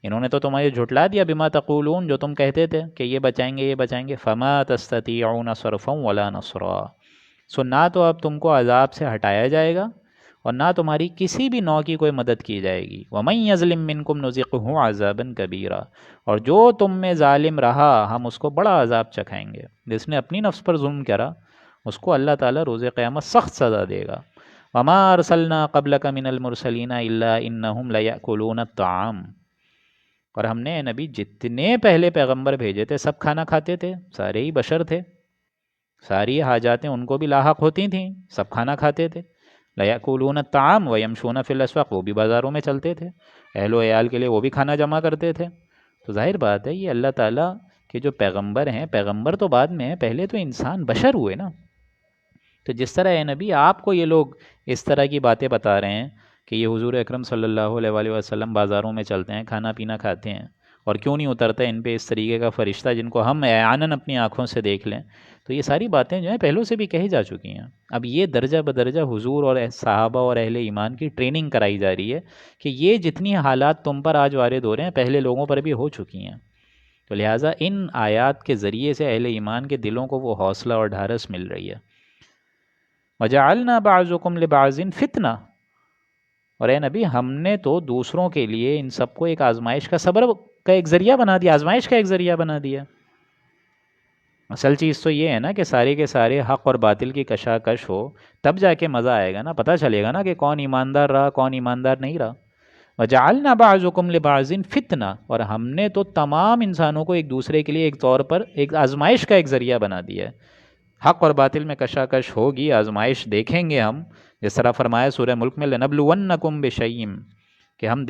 Speaker 1: انہوں نے تو تمہیں جھٹلا دیا بما تقولون، جو تم کہتے تھے کہ یہ بچائیں گے یہ بچائیں گے. فما تستطيعون صرفا ولا نصرا، سو نہ تو اب تم کو عذاب سے ہٹایا جائے گا اور نہ تمہاری کسی بھی نوع کی کوئی مدد کی جائے گی. وَمَن يَظْلِم مِّنكُمْ نُذِقْهُ عَذَابًا كَبِيرًا، اور جو تم میں ظالم رہا ہم اس کو بڑا عذاب چکھائیں گے. جس نے اپنی نفس پر ظلم کرا اس کو اللہ تعالیٰ روز قیامت سخت سزا دے گا. وَمَا أَرْسَلْنَا قَبْلَكَ مِنَ الْمُرْسَلِينَ إِلَّا إِنَّهُمْ لَيَأْكُلُونَ الطَّعَامَ، اور ہم نے نبی جتنے پہلے پیغمبر بھیجے تھے سب کھانا کھاتے تھے، سارے ہی بشر تھے، ساری حاجاتیں ان کو بھی لاحق ہوتی تھیں، سب کھانا کھاتے تھے. لَيَأْكُلُونَ الطَّعَامَ وَيَمْشُونَ فِي الْأَسْوَاقِ، وہ بھی بازاروں میں چلتے تھے، اہل و عیال کے لیے وہ بھی کھانا جمع کرتے تھے. تو ظاہر بات ہے یہ اللہ تعالیٰ کے جو پیغمبر ہیں، پیغمبر تو بعد میں ہیں، پہلے تو انسان بشر ہوئے نا. تو جس طرح اے نبی آپ کو یہ لوگ اس طرح کی باتیں بتا رہے ہیں کہ یہ حضور اکرم صلی اللہ علیہ وآلہ وسلم بازاروں میں چلتے ہیں، کھانا پینا کھاتے ہیں، اور کیوں نہیں اترتا ان پہ اس طریقے کا فرشتہ جن کو ہم عیاناً اپنی آنکھوں سے دیکھ لیں. تو یہ ساری باتیں جو ہیں پہلوں سے بھی کہی جا چکی ہیں. اب یہ درجہ بدرجہ حضور اور صحابہ اور اہل ایمان کی ٹریننگ کرائی جا رہی ہے کہ یہ جتنی حالات تم پر آج وارد ہو رہے ہیں پہلے لوگوں پر بھی ہو چکی ہیں. تو لہٰذا ان آیات کے ذریعے سے اہل ایمان کے دلوں کو وہ حوصلہ اور ڈھارس مل رہی ہے. وَجَعَلْنَا بَعْضُكُمْ لِبَعْضٍ فِتْنَةً، اور اے نبی ہم نے تو دوسروں کے لیے ان سب کو ایک آزمائش کا سبب کا ایک ذریعہ بنا دیا، آزمائش کا ایک ذریعہ بنا دیا. اصل چیز تو یہ ہے نا کہ سارے کے سارے حق اور باطل کی کشاکش ہو تب جا کے مزہ آئے گا نا، پتہ چلے گا نا کہ کون ایماندار رہا کون ایماندار نہیں رہا. وَجَعَلْنَا بَعْضُكُمْ لِبَعْضٍ فِتْنَةً، اور ہم نے تو تمام انسانوں کو ایک دوسرے کے لیے ایک طور پر ایک آزمائش کا ایک ذریعہ بنا دیا ہے. حق اور باطل میں کشاکش ہوگی، آزمائش دیکھیں گے ہم، جس طرح فرمایا سورہ ملک میں لَنَبْلُوَنَّكُمْ بِشَيْءٍ، کہ ہم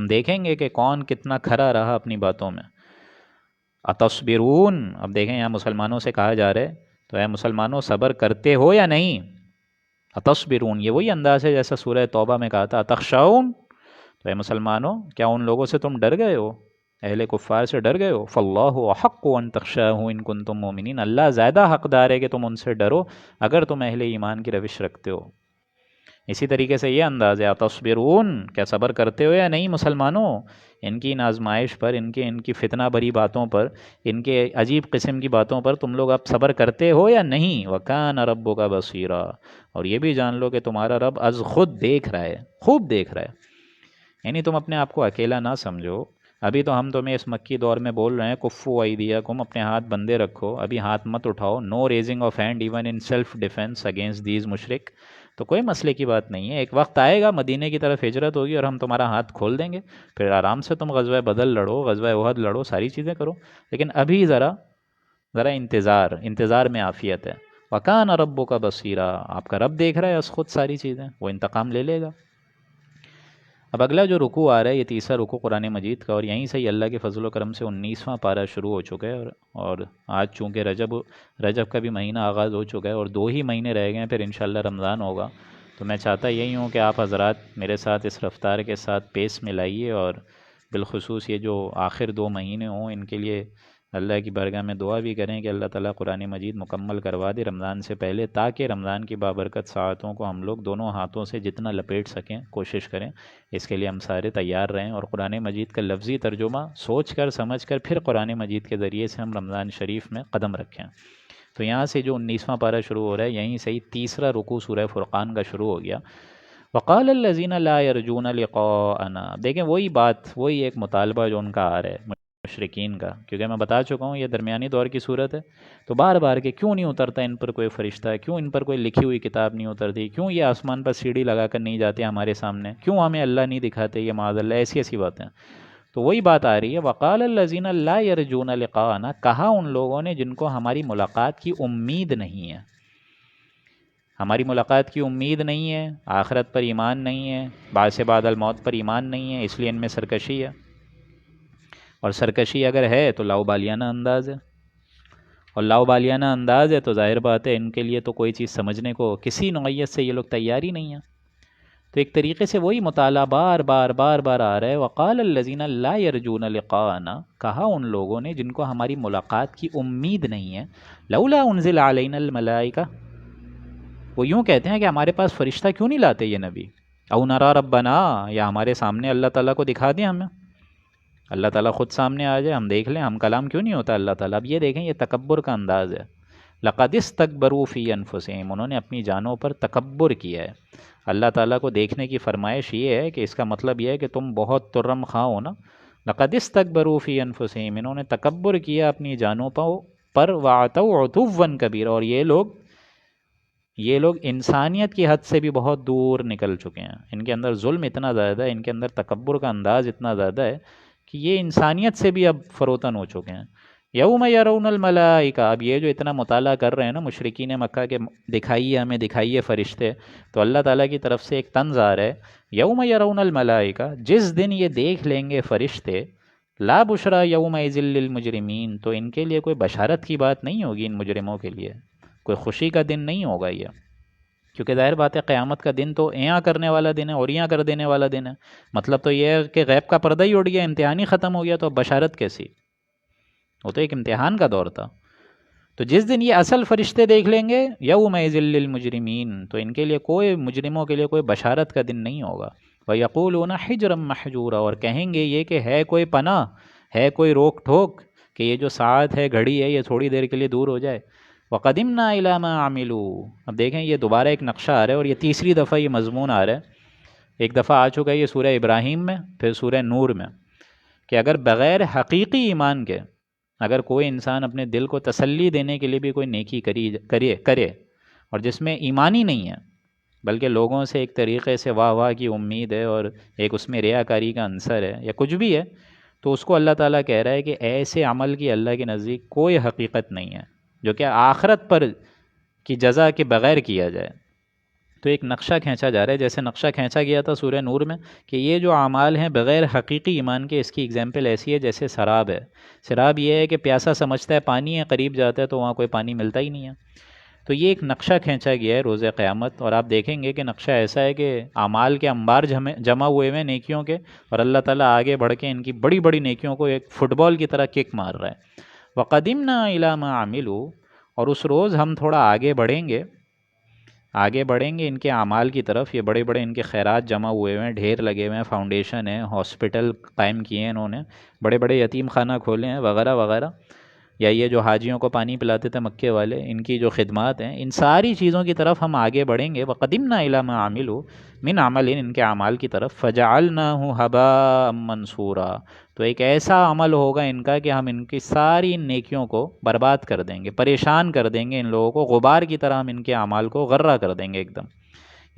Speaker 1: دیکھیں گے کہ کون کتنا کھرا رہا اپنی باتوں میں. اتصبرون، اب دیکھیں یہاں مسلمانوں سے کہا جا رہا ہے تو اے مسلمانوں صبر کرتے ہو یا نہیں. اتصبرون یہ وہی انداز ہے جیسا سورہ توبہ میں کہا تھا اتخشون، تو اے مسلمانوں کیا ان لوگوں سے تم ڈر گئے ہو، اہل کفار سے ڈر گئے ہو. فاللہ احق ان تخشاہ ان کنتم مومنین، اللہ زیادہ حقدار ہے کہ تم ان سے ڈرو اگر تم اہل ایمان کی روش رکھتے ہو. اسی طریقے سے یہ انداز ہے اتصبرون، کیا صبر کرتے ہو یا نہیں مسلمانوں، ان کی آزمائش پر، ان کی فتنہ بھری باتوں پر، ان کے عجیب قسم کی باتوں پر تم لوگ اب صبر کرتے ہو یا نہیں. وَكَانَ رَبُّكَ بَصِيرًا، اور یہ بھی جان لو کہ تمہارا رب از خود دیکھ رہا ہے، خوب دیکھ رہا ہے. یعنی تم اپنے آپ کو اکیلا نہ سمجھو. ابھی تو ہم تمہیں اس مکی دور میں بول رہے ہیں کفو ایدیکم، اپنے ہاتھ بندے رکھو، ابھی ہاتھ مت اٹھاؤ. No raising of hand even in self defence against these مشرک. تو کوئی مسئلے کی بات نہیں ہے، ایک وقت آئے گا مدینے کی طرف ہجرت ہوگی اور ہم تمہارا ہاتھ کھول دیں گے، پھر آرام سے تم غزوہ بدر لڑو، غزوہ احد لڑو، ساری چیزیں کرو. لیکن ابھی ذرا انتظار میں عافیت ہے. وَكَانَ رَبُّكَ بَصِيرًا، آپ کا رب دیکھ رہا ہے از خود ساری چیزیں، وہ انتقام لے لے گا. اب اگلا جو رکوع آ رہا ہے یہ تیسرا رکوع قرآن مجید کا، اور یہیں سے ہی اللہ کے فضل و کرم سے 19واں پارہ شروع ہو چکا ہے. اور آج چونکہ رجب کا بھی مہینہ آغاز ہو چکا ہے اور 2 ہی مہینے رہ گئے ہیں، پھر انشاءاللہ رمضان ہوگا. تو میں چاہتا یہی ہوں کہ آپ حضرات میرے ساتھ اس رفتار کے ساتھ پیس ملائیے، اور بالخصوص یہ جو آخر 2 مہینے ہوں ان کے لیے اللہ کی بارگاہ میں دعا بھی کریں کہ اللہ تعالیٰ قرآن مجید مکمل کروا دے رمضان سے پہلے، تاکہ رمضان کی بابرکت ساعتوں کو ہم لوگ دونوں ہاتھوں سے جتنا لپیٹ سکیں کوشش کریں۔ اس کے لیے ہم سارے تیار رہیں، اور قرآن مجید کا لفظی ترجمہ سوچ کر سمجھ کر پھر قرآن مجید کے ذریعے سے ہم رمضان شریف میں قدم رکھیں۔ تو یہاں سے جو 19واں پارہ شروع ہو رہا ہے، یہیں سے ہی تیسرا رکوع سورہ فرقان کا شروع ہو گیا۔ وقال الذین لا یرجون لقاءنا، دیکھیں وہی بات، وہی ایک مطالبہ جو ان کا آ رہا ہے مشرکین کا، کیونکہ میں بتا چکا ہوں یہ درمیانی دور کی صورت ہے، تو بار بار کہ کیوں نہیں اترتا ان پر کوئی فرشتہ، کیوں ان پر کوئی لکھی ہوئی کتاب نہیں اترتی، کیوں یہ آسمان پر سیڑھی لگا کر نہیں جاتے ہمارے سامنے، کیوں ہمیں اللہ نہیں دکھاتے، یہ معاذ اللہ ایسی ایسی باتیں۔ تو وہی بات آ رہی ہے، وقال الذین لا یرجون لقاءنا، کہا ان لوگوں نے جن کو ہماری ملاقات کی امید نہیں ہے، ہماری ملاقات کی امید نہیں ہے، آخرت پر ایمان نہیں ہے، بعث بعد الموت پر ایمان نہیں ہے، اس لیے ان میں سرکشی ہے، اور سرکشی اگر ہے تو لاؤبالیانہ انداز ہے، اور لاؤبالیانہ انداز ہے تو ظاہر بات ہے ان کے لیے تو کوئی چیز سمجھنے کو کسی نوعیت سے یہ لوگ تیار ہی نہیں ہیں۔ تو ایک طریقے سے وہی مطالعہ بار بار بار بار آ رہا ہے، وقال الذین لا یرجون لقاءنا، کہا ان لوگوں نے جن کو ہماری ملاقات کی امید نہیں ہے، لولا انزل علینا الملائکہ، وہ یوں کہتے ہیں کہ ہمارے پاس فرشتہ کیوں نہیں لاتے یہ نبی، او نرا ربنا، یا ہمارے سامنے اللہ تعالیٰ کو دکھا دیں ہمیں، اللہ تعالیٰ خود سامنے آ جائے، ہم دیکھ لیں، ہم کلام کیوں نہیں ہوتا اللہ تعالیٰ۔ اب یہ دیکھیں یہ تکبر کا انداز ہے، لقد استکبروا فی انفسہم، انہوں نے اپنی جانوں پر تکبر کیا ہے۔ اللہ تعالیٰ کو دیکھنے کی فرمائش یہ ہے کہ اس کا مطلب یہ ہے کہ تم بہت ترم خواہ ہو نا، لقد استکبروا فی انفسہم، انہوں نے تکبر کیا اپنی جانوں پر، وعتوا عتوا کبیرا، اور یہ لوگ انسانیت کی حد سے بھی بہت دور نکل چکے ہیں، ان کے اندر ظلم اتنا زیادہ ہے، ان کے اندر تکبر کا انداز اتنا زیادہ ہے کہ یہ انسانیت سے بھی اب فروتن ہو چکے ہیں۔ یوم یرون الملائکہ، اب یہ جو اتنا مطالعہ کر رہے ہیں نا مشرکین مکہ کے، دکھائیے ہمیں، دکھائیے فرشتے، تو اللہ تعالیٰ کی طرف سے ایک طنز آ رہا ہے، یوم یرون الملائکہ، جس دن یہ دیکھ لیں گے فرشتے، لا بشرا یومئذ للمجرمین، تو ان کے لیے کوئی بشارت کی بات نہیں ہوگی، ان مجرموں کے لیے کوئی خوشی کا دن نہیں ہوگا یہ، کیونکہ ظاہر بات ہے قیامت کا دن تو ایاں کرنے والا دن ہے اور یاں کر دینے والا دن ہے، مطلب تو یہ ہے کہ غیب کا پردہ ہی اڑ گیا، امتحان ہی ختم ہو گیا، تو اب بشارت کیسی، وہ تو ایک امتحان کا دور تھا۔ تو جس دن یہ اصل فرشتے دیکھ لیں گے، یومئذ للمجرمین، تو ان کے لیے کوئی، مجرموں کے لیے کوئی بشارت کا دن نہیں ہوگا۔ وَيَقُولُونَ حِجْرًا مَحْجُورًا، اور کہیں گے یہ کہ ہے کوئی پناہ، ہے کوئی روک ٹھوک، کہ یہ جو ساعت ہے، گھڑی ہے، یہ تھوڑی دیر کے لیے دور ہو جائے۔ وَقَدِمْنَا إِلَىٰ مَا عَمِلُوا، اب دیکھیں یہ دوبارہ ایک نقشہ آ رہا ہے، اور یہ تیسری دفعہ یہ مضمون آ رہا ہے، ایک دفعہ آ چکا ہے یہ سورہ ابراہیم میں، پھر سورہ نور میں، کہ اگر بغیر حقیقی ایمان کے، اگر کوئی انسان اپنے دل کو تسلی دینے کے لیے بھی کوئی نیکی کرے اور جس میں ایمانی نہیں ہے، بلکہ لوگوں سے ایک طریقے سے واہ واہ کی امید ہے، اور ایک اس میں ریاکاری کا عنصر ہے یا کچھ بھی ہے، تو اس کو اللہ تعالیٰ کہہ رہا ہے کہ ایسے عمل کی اللہ کے نزدیک کوئی حقیقت نہیں ہے جو کہ آخرت پر کی جزا کے بغیر کیا جائے۔ تو ایک نقشہ کھینچا جا رہا ہے، جیسے نقشہ کھینچا گیا تھا سورہ نور میں کہ یہ جو اعمال ہیں بغیر حقیقی ایمان کے، اس کی اگزامپل ایسی ہے جیسے سراب ہے۔ سراب یہ ہے کہ پیاسا سمجھتا ہے پانی ہے، قریب جاتا ہے تو وہاں کوئی پانی ملتا ہی نہیں ہے۔ تو یہ ایک نقشہ کھینچا گیا ہے روز قیامت، اور آپ دیکھیں گے کہ نقشہ ایسا ہے کہ اعمال کے انبار جمع ہوئے ہوئے نیکیوں کے، اور اللہ تعالیٰ آگے بڑھ کے ان کی بڑی بڑی نیکیوں کو ایک فٹ بال کی طرح کک مار رہا ہے۔ وَقَدِمْنَا إِلَىٰ مَا عَمِلُوا، اور اس روز ہم تھوڑا آگے بڑھیں گے ان کے اعمال کی طرف، یہ بڑے بڑے ان کے خیرات جمع ہوئے ہوئے ہیں، ڈھیر لگے ہوئے ہیں، فاؤنڈیشن ہے، ہاسپٹل قائم کیے ہیں انہوں نے، بڑے بڑے یتیم خانہ کھولے ہیں وغیرہ وغیرہ، یا یہ جو حاجیوں کو پانی پلاتے تھے مکے والے، ان کی جو خدمات ہیں، ان ساری چیزوں کی طرف ہم آگے بڑھیں گے۔ وَقَدِمْنَا إِلَىٰ مَا عَمِلُوا مِنْ عَمَلٍ، ان کے اعمال کی طرف، فَجَعَلْنَاهُ هَبَاءً مَّنثُورًا، تو ایک ایسا عمل ہوگا ان کا کہ ہم ان کی ساری نیکیوں کو برباد کر دیں گے، پریشان کر دیں گے ان لوگوں کو، غبار کی طرح ہم ان کے اعمال کو غرہ کر دیں گے ایک دم،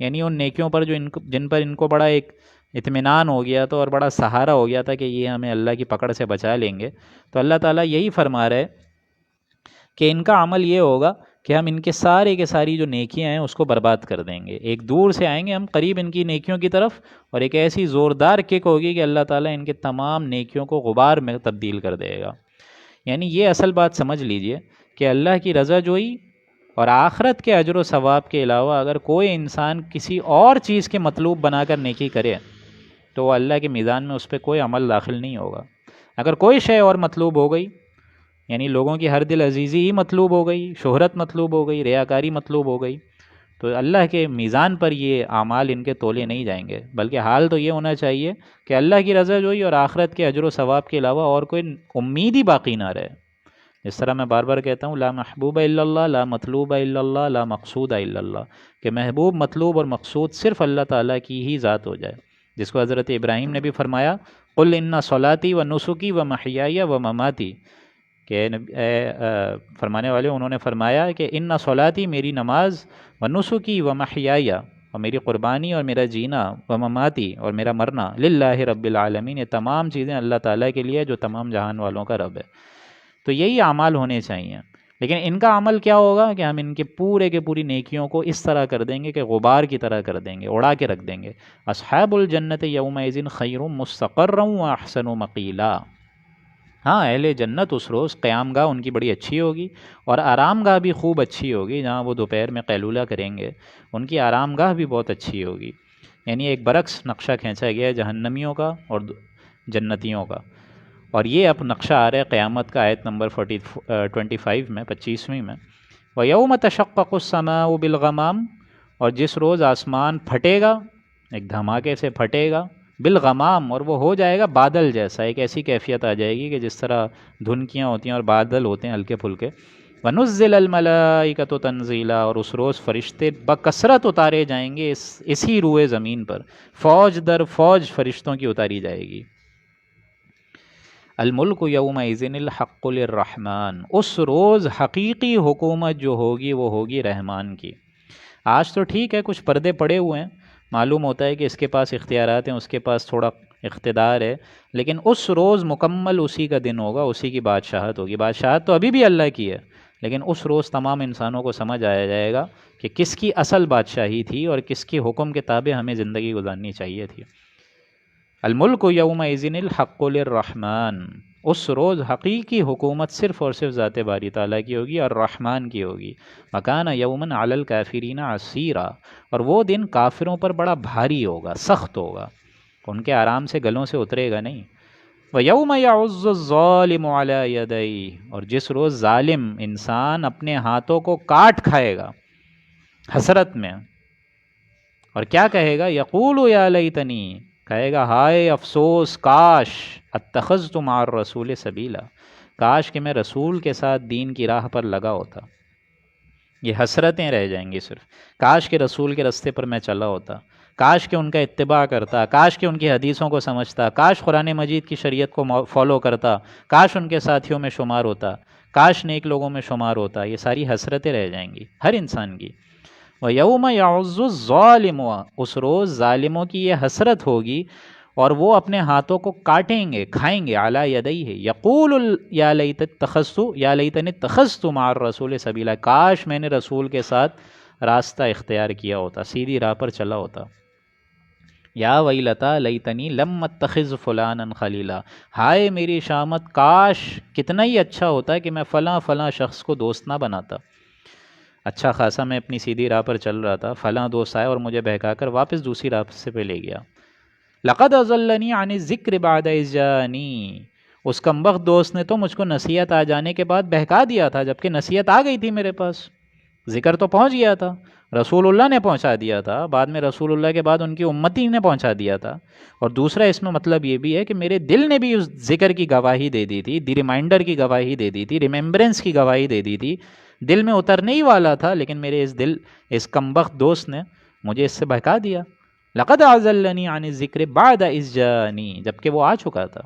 Speaker 1: یعنی ان نیکیوں پر جو جن پر ان کو بڑا ایک اطمینان ہو گیا تھا اور بڑا سہارا ہو گیا تھا کہ یہ ہمیں اللہ کی پکڑ سے بچا لیں گے، تو اللہ تعالیٰ یہی فرما رہے کہ ان کا عمل یہ ہوگا کہ ہم ان کے ساری جو نیکیاں ہیں اس کو برباد کر دیں گے، ایک دور سے آئیں گے ہم قریب ان کی نیکیوں کی طرف، اور ایک ایسی زوردار کک ہوگی کہ اللہ تعالیٰ ان کے تمام نیکیوں کو غبار میں تبدیل کر دے گا۔ یعنی یہ اصل بات سمجھ لیجئے کہ اللہ کی رضا جوئی اور آخرت کے اجر و ثواب کے علاوہ اگر کوئی انسان کسی اور چیز کے مطلوب بنا کر نیکی کرے تو وہ اللہ کے میزان میں اس پہ کوئی عمل داخل نہیں ہوگا۔ اگر کوئی شے اور مطلوب ہو گئی، یعنی لوگوں کی ہر دل عزیزی ہی مطلوب ہو گئی، شہرت مطلوب ہو گئی، ریاکاری مطلوب ہو گئی، تو اللہ کے میزان پر یہ اعمال ان کے تولے نہیں جائیں گے، بلکہ حال تو یہ ہونا چاہیے کہ اللہ کی رضا جوئی اور آخرت کے اجر و ثواب کے علاوہ اور کوئی امید ہی باقی نہ رہے۔ جس طرح میں بار بار کہتا ہوں، لا محبوب الا اللہ، لا مطلوب الا اللہ، لا مقصود الا اللہ، کہ محبوب، مطلوب اور مقصود صرف اللہ تعالیٰ کی ہی ذات ہو جائے، جس کو حضرت ابراہیم نے بھی فرمایا، قل ان صلاتی و نسکی و محیای و مماتی، کہ فرمانے والے انہوں نے فرمایا کہ ان صلاتی، میری نماز، و نسکی و محیای، اور میری قربانی اور میرا جینا، و مماتی اور میرا مرنا، للہ رب العالمین، یہ تمام چیزیں اللہ تعالیٰ کے لیے جو تمام جہان والوں کا رب ہے۔ تو یہی اعمال ہونے چاہیے، لیکن ان کا عمل کیا ہوگا کہ ہم ان کے پوری نیکیوں کو اس طرح کر دیں گے کہ غبار کی طرح کر دیں گے، اڑا کے رکھ دیں گے۔ اصحاب الجنت یومئذ خیر مستقرا واحسن مقیلا، ہاں اہل جنت اس روز قیام گاہ ان کی بڑی اچھی ہوگی، اور آرام گاہ بھی خوب اچھی ہوگی، جہاں وہ دوپہر میں قیلولہ کریں گے ان کی آرام گاہ بھی بہت اچھی ہوگی۔ یعنی ایک برعکس نقشہ کھینچا گیا ہے جہنمیوں کا اور جنتیوں کا، اور یہ اب نقشہ آ رہا ہے قیامت کا، آیت نمبر 25 میں، 25ویں میں، وَيَوْمَ تَشَقَّقُ السَّمَاءُ بِالْغَمَامِ، اور جس روز آسمان پھٹے گا، ایک دھماکے سے پھٹے گا، بالغمام، اور وہ ہو جائے گا بادل جیسا، ایک ایسی کیفیت آ جائے گی کہ جس طرح دھنکیاں ہوتی ہیں اور بادل ہوتے ہیں ہلکے پھلکے، وَنُزِّلَ الْمَلَائِكَةُ تَنزِيلًا، اور اس روز فرشتے بکثرت اتارے جائیں گے اسی روئے زمین پر، فوج در فوج فرشتوں کی اتاری جائے گی۔ الملک یومئذ الحق للرحمن، اس روز حقیقی حکومت جو ہوگی وہ ہوگی رحمان کی۔ آج تو ٹھیک ہے کچھ پردے پڑے ہوئے ہیں، معلوم ہوتا ہے کہ اس کے پاس اختیارات ہیں، اس کے پاس تھوڑا اقتدار ہے، لیکن اس روز مکمل اسی کا دن ہوگا، اسی کی بادشاہت ہوگی۔ بادشاہت تو ابھی بھی اللہ کی ہے، لیکن اس روز تمام انسانوں کو سمجھ آیا جائے گا کہ کس کی اصل بادشاہی تھی اور کس کی حکم کے تابع ہمیں زندگی گزارنی چاہیے تھی۔ الملک یومئذ الحق للرحمن، اس روز حقیقی حکومت صرف اور صرف ذات باری تعالیٰ کی ہوگی اور رحمان کی ہوگی۔ وَكَانَ يَوْمًا عَلَى الْكَافِرِينَ عَسِيرًا، اور وہ دن کافروں پر بڑا بھاری ہوگا، سخت ہوگا، ان کے آرام سے گلوں سے اترے گا نہیں۔ وَيَوْمَ يَعُضُّ الظَّالِمُ عَلَى يَدَيْهِ، اور جس روز ظالم انسان اپنے ہاتھوں کو کاٹ کھائے گا حسرت میں، اور کیا کہے گا، یقول یا لیتنی، کہے گا ہائے افسوس، کاش، اتخذت مع الرسول سبیلا، کاش کہ میں رسول کے ساتھ دین کی راہ پر لگا ہوتا۔ یہ حسرتیں رہ جائیں گی صرف، کاش کہ رسول کے رستے پر میں چلا ہوتا، کاش کہ ان کا اتباع کرتا، کاش کہ ان کی حدیثوں کو سمجھتا، کاش قرآن مجید کی شریعت کو فالو کرتا، کاش ان کے ساتھیوں میں شمار ہوتا، کاش نیک لوگوں میں شمار ہوتا۔ یہ ساری حسرتیں رہ جائیں گی ہر انسان کی۔ وَيَوْمَ يَعُضُّ الظَّالِمُ، اس روز ظالموں کی یہ حسرت ہوگی اور وہ اپنے ہاتھوں کو کاٹیں گے، کھائیں گے، عَلَى يَدَيْهِ يَقُولُ یا لیتنی اتخذت مع الرسول سبیلا، کاش میں نے رسول کے ساتھ راستہ اختیار کیا ہوتا، سیدھی راہ پر چلا ہوتا۔ یا ویلتا لیتنی لم اتخذ فلانا خلیلا، ہائے میری شامت، کاش کتنا ہی اچھا ہوتا کہ میں فلاں فلاں شخص کو دوست نہ بناتا۔ اچھا خاصا میں اپنی سیدھی راہ پر چل رہا تھا، فلاں دوست آئے اور مجھے بہکا کر واپس دوسری راستے پہ لے گیا۔ لقد اضلنی عن الذکر بعد اذ جاءنی، اس کمبخت دوست نے تو مجھ کو نصیحت آ جانے کے بعد بہکا دیا تھا، جبکہ نصیحت آ گئی تھی میرے پاس، ذکر تو پہنچ گیا تھا، رسول اللہ نے پہنچا دیا تھا، بعد میں رسول اللہ کے بعد ان کی امتی نے پہنچا دیا تھا۔ اور دوسرا اس میں مطلب یہ بھی ہے کہ میرے دل نے بھی اس ذکر کی گواہی دے دی تھی، دی ریمائنڈر کی گواہی دے دی تھی، ریممبرنس کی گواہی دے دی تھی، دل میں اترنے ہی والا تھا، لیکن میرے اس کمبخت دوست نے مجھے اس سے بہکا دیا۔ لقد اضلنی عن الذکر بعد اذ جاءنی، جبکہ وہ آ چکا تھا۔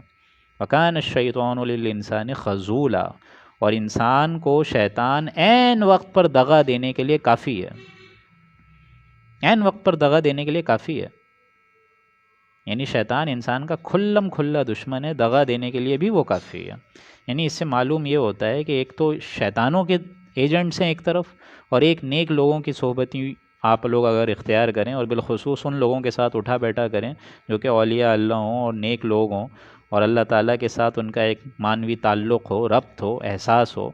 Speaker 1: وکان الشیطان للانسان خذولا، اور انسان کو شیطان عین وقت پر دغا دینے کے لیے کافی ہے، عین وقت پر دغا دینے کے لیے کافی ہے۔ یعنی شیطان انسان کا کھلم کھلا دشمن ہے، دغا دینے کے لیے بھی وہ کافی ہے۔ یعنی اس سے معلوم یہ ہوتا ہے کہ ایک تو شیطانوں کے ایجنٹس ہیں ایک طرف، اور ایک نیک لوگوں کی صحبتی آپ لوگ اگر اختیار کریں، اور بالخصوص ان لوگوں کے ساتھ اٹھا بیٹھا کریں جو کہ اولیاء اللہ ہوں اور نیک لوگ ہوں، اور اللہ تعالیٰ کے ساتھ ان کا ایک معنوی تعلق ہو، ربط ہو، احساس ہو،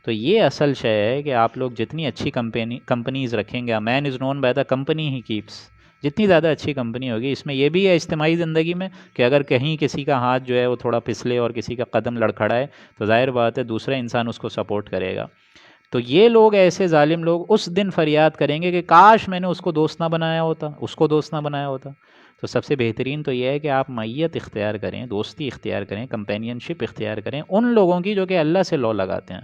Speaker 1: تو یہ اصل شے ہے کہ آپ لوگ جتنی اچھی کمپنیز رکھیں گے، man is known by the company ہی کیپس، جتنی زیادہ اچھی کمپنی ہوگی. اس میں یہ بھی ہے اجتماعی زندگی میں کہ اگر کہیں کسی کا ہاتھ جو ہے وہ تھوڑا پھسلے اور کسی کا قدم لڑکھڑائے تو ظاہر بات ہے دوسرا انسان اس کو سپورٹ کرے گا. تو یہ لوگ ایسے ظالم لوگ اس دن فریاد کریں گے کہ کاش میں نے اس کو دوست نہ بنایا ہوتا، اس کو دوست نہ بنایا ہوتا. تو سب سے بہترین تو یہ ہے کہ آپ معیت اختیار کریں، دوستی اختیار کریں، کمپینین شپ اختیار کریں ان لوگوں کی جو کہ اللہ سے لو لگاتے ہیں.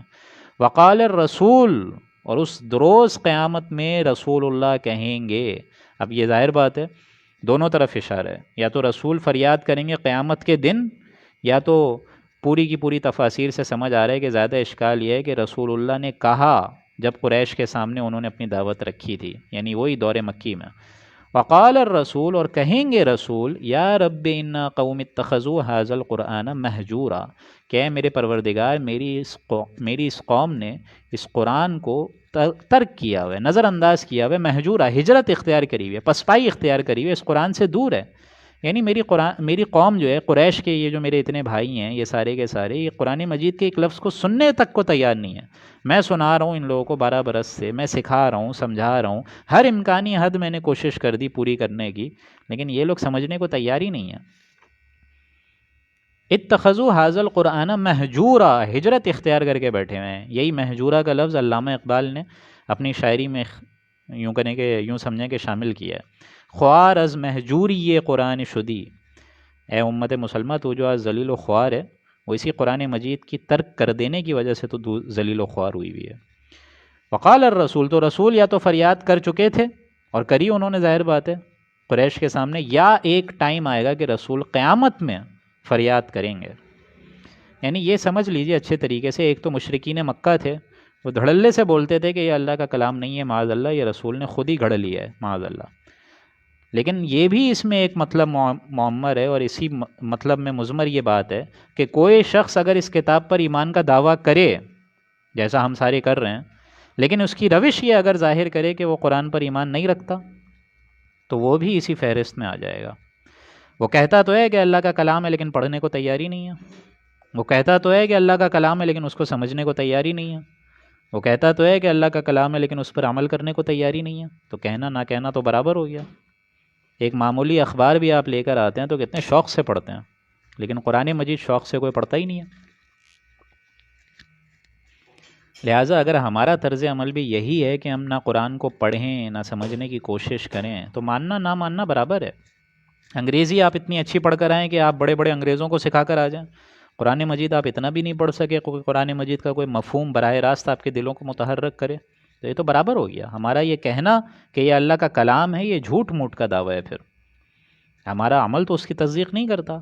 Speaker 1: وقال الرسول، اور اس دروز قیامت میں رسول اللہ کہیں گے. اب یہ ظاہر بات ہے دونوں طرف اشارہ ہے، یا تو رسول فریاد کریں گے قیامت کے دن، یا تو پوری کی پوری تفاسیر سے سمجھ آ رہا ہے کہ زیادہ اشکال یہ ہے کہ رسول اللہ نے کہا جب قریش کے سامنے انہوں نے اپنی دعوت رکھی تھی، یعنی وہی دور مکی میں. وقال الرسول، اور کہیں گے رسول، یا رب انا قوم اتخذوا هذا القرآن مہجورا، کہ میرے پروردگار میری اس قوم نے اس قرآن کو ترک کیا ہوا ہے، نظر انداز کیا ہوا ہے، مہجورا، ہجرت اختیار کری ہوئی ہے، پسپائی اختیار کری ہوئی ہے، اس قرآن سے دور ہے. یعنی میری قوم جو ہے قریش کے، یہ جو میرے اتنے بھائی ہیں یہ سارے کے سارے، یہ قرآن مجید کے ایک لفظ کو سننے تک کو تیار نہیں ہے. میں سنا رہا ہوں ان لوگوں کو 12 برس سے، میں سکھا رہا ہوں، سمجھا رہا ہوں، ہر امکانی حد میں نے کوشش کر دی پوری کرنے کی، لیکن یہ لوگ سمجھنے کو تیار ہی نہیں ہیں. اتخذوا هذا القرآن مہجورا، ہجرت اختیار کر کے بیٹھے ہوئے ہیں. یہی مہجورا کا لفظ علامہ اقبال نے اپنی شاعری میں یوں کریں کہ یوں سمجھیں کہ شامل کیا ہے. خوار از مہجوری یہ قرآن شدی، اے امت مسلمہ تو جو آج ذلیل و خوار ہے وہ اسی قرآن مجید کی ترک کر دینے کی وجہ سے تو ذلیل و خوار ہوئی ہوئی ہے. وقال الرسول، تو رسول یا تو فریاد کر چکے تھے اور کری انہوں نے ظاہر بات ہے قریش کے سامنے، یا ایک ٹائم آئے گا کہ رسول قیامت میں فریاد کریں گے. یعنی یہ سمجھ لیجئے اچھے طریقے سے، ایک تو مشرکین مکہ تھے، وہ دھڑلے سے بولتے تھے کہ یہ اللہ کا کلام نہیں ہے معاذ اللہ، یہ رسول نے خود ہی گھڑ لیا ہے معاذ اللہ. لیکن یہ بھی اس میں ایک مطلب معمر ہے، اور اسی مطلب میں مضمر یہ بات ہے کہ کوئی شخص اگر اس کتاب پر ایمان کا دعویٰ کرے جیسا ہم سارے کر رہے ہیں، لیکن اس کی روش یہ اگر ظاہر کرے کہ وہ قرآن پر ایمان نہیں رکھتا تو وہ بھی اسی فہرست میں آ جائے گا. وہ کہتا تو ہے کہ اللہ کا کلام ہے لیکن پڑھنے کو تیار ہی نہیں ہے. وہ کہتا تو ہے کہ اللہ کا کلام ہے لیکن اس کو سمجھنے کو تیار ہی نہیں ہے. وہ کہتا تو ہے کہ اللہ کا کلام ہے لیکن اس پر عمل کرنے کو تیار ہی نہیں ہے. تو کہنا نہ کہنا تو برابر ہو گیا. ایک معمولی اخبار بھی آپ لے کر آتے ہیں تو کتنے شوق سے پڑھتے ہیں، لیکن قرآن مجید شوق سے کوئی پڑھتا ہی نہیں ہے. لہٰذا اگر ہمارا طرز عمل بھی یہی ہے کہ ہم نہ قرآن کو پڑھیں نہ سمجھنے کی کوشش کریں تو ماننا نہ ماننا برابر ہے. انگریزی آپ اتنی اچھی پڑھ کر آئیں کہ آپ بڑے بڑے انگریزوں کو سکھا کر آ جائیں، قرآن مجید آپ اتنا بھی نہیں پڑھ سکے قرآن مجید کا کوئی مفہوم براہ راست آپ کے دلوں کو متحرک کرے، تو یہ تو برابر ہو گیا. ہمارا یہ کہنا کہ یہ اللہ کا کلام ہے یہ جھوٹ موٹ کا دعویٰ ہے. پھر ہمارا عمل تو اس کی تصدیق نہیں کرتا،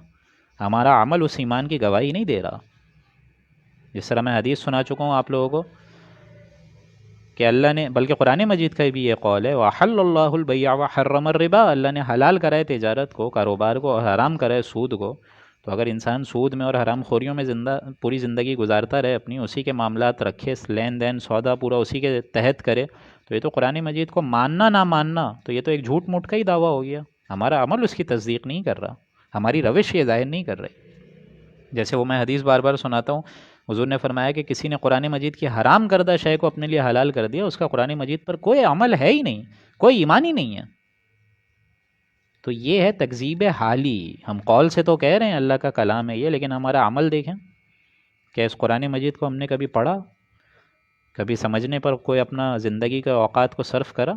Speaker 1: ہمارا عمل اس ایمان کی گواہی نہیں دے رہا. جس طرح میں حدیث سنا چکا ہوں آپ لوگوں کو کہ اللہ نے، بلکہ قرآن مجید کا بھی یہ قول ہے وَحَلَّ اللَّهُ الْبَيْعَ وَحَرَّمَ الرِّبَا، اللہ نے حلال کرائے تجارت کو، کاروبار کو، اور حرام کرائے سود کو. تو اگر انسان سود میں اور حرام خوریوں میں پوری زندگی گزارتا رہے، اپنی اسی کے معاملات رکھے، لین دین سودا پورا اسی کے تحت کرے، تو یہ تو قرآن مجید کو ماننا نہ ماننا تو یہ تو ایک جھوٹ موٹ کا ہی دعویٰ ہو گیا. ہمارا عمل اس کی تصدیق نہیں کر رہا، ہماری روش یہ ظاہر نہیں کر رہی. جیسے وہ میں حدیث بار بار سناتا ہوں، حضور نے فرمایا کہ کسی نے قرآن مجید کی حرام کردہ شے کو اپنے لیے حلال کر دیا، اس کا قرآن مجید پر کوئی عمل ہے ہی نہیں، کوئی ایمان ہی نہیں ہے. تو یہ ہے تکذیب حالی. ہم قول سے تو کہہ رہے ہیں اللہ کا کلام ہے یہ، لیکن ہمارا عمل دیکھیں کہ اس قرآن مجید کو ہم نے کبھی پڑھا، کبھی سمجھنے پر کوئی اپنا زندگی کے اوقات کو صرف کرا.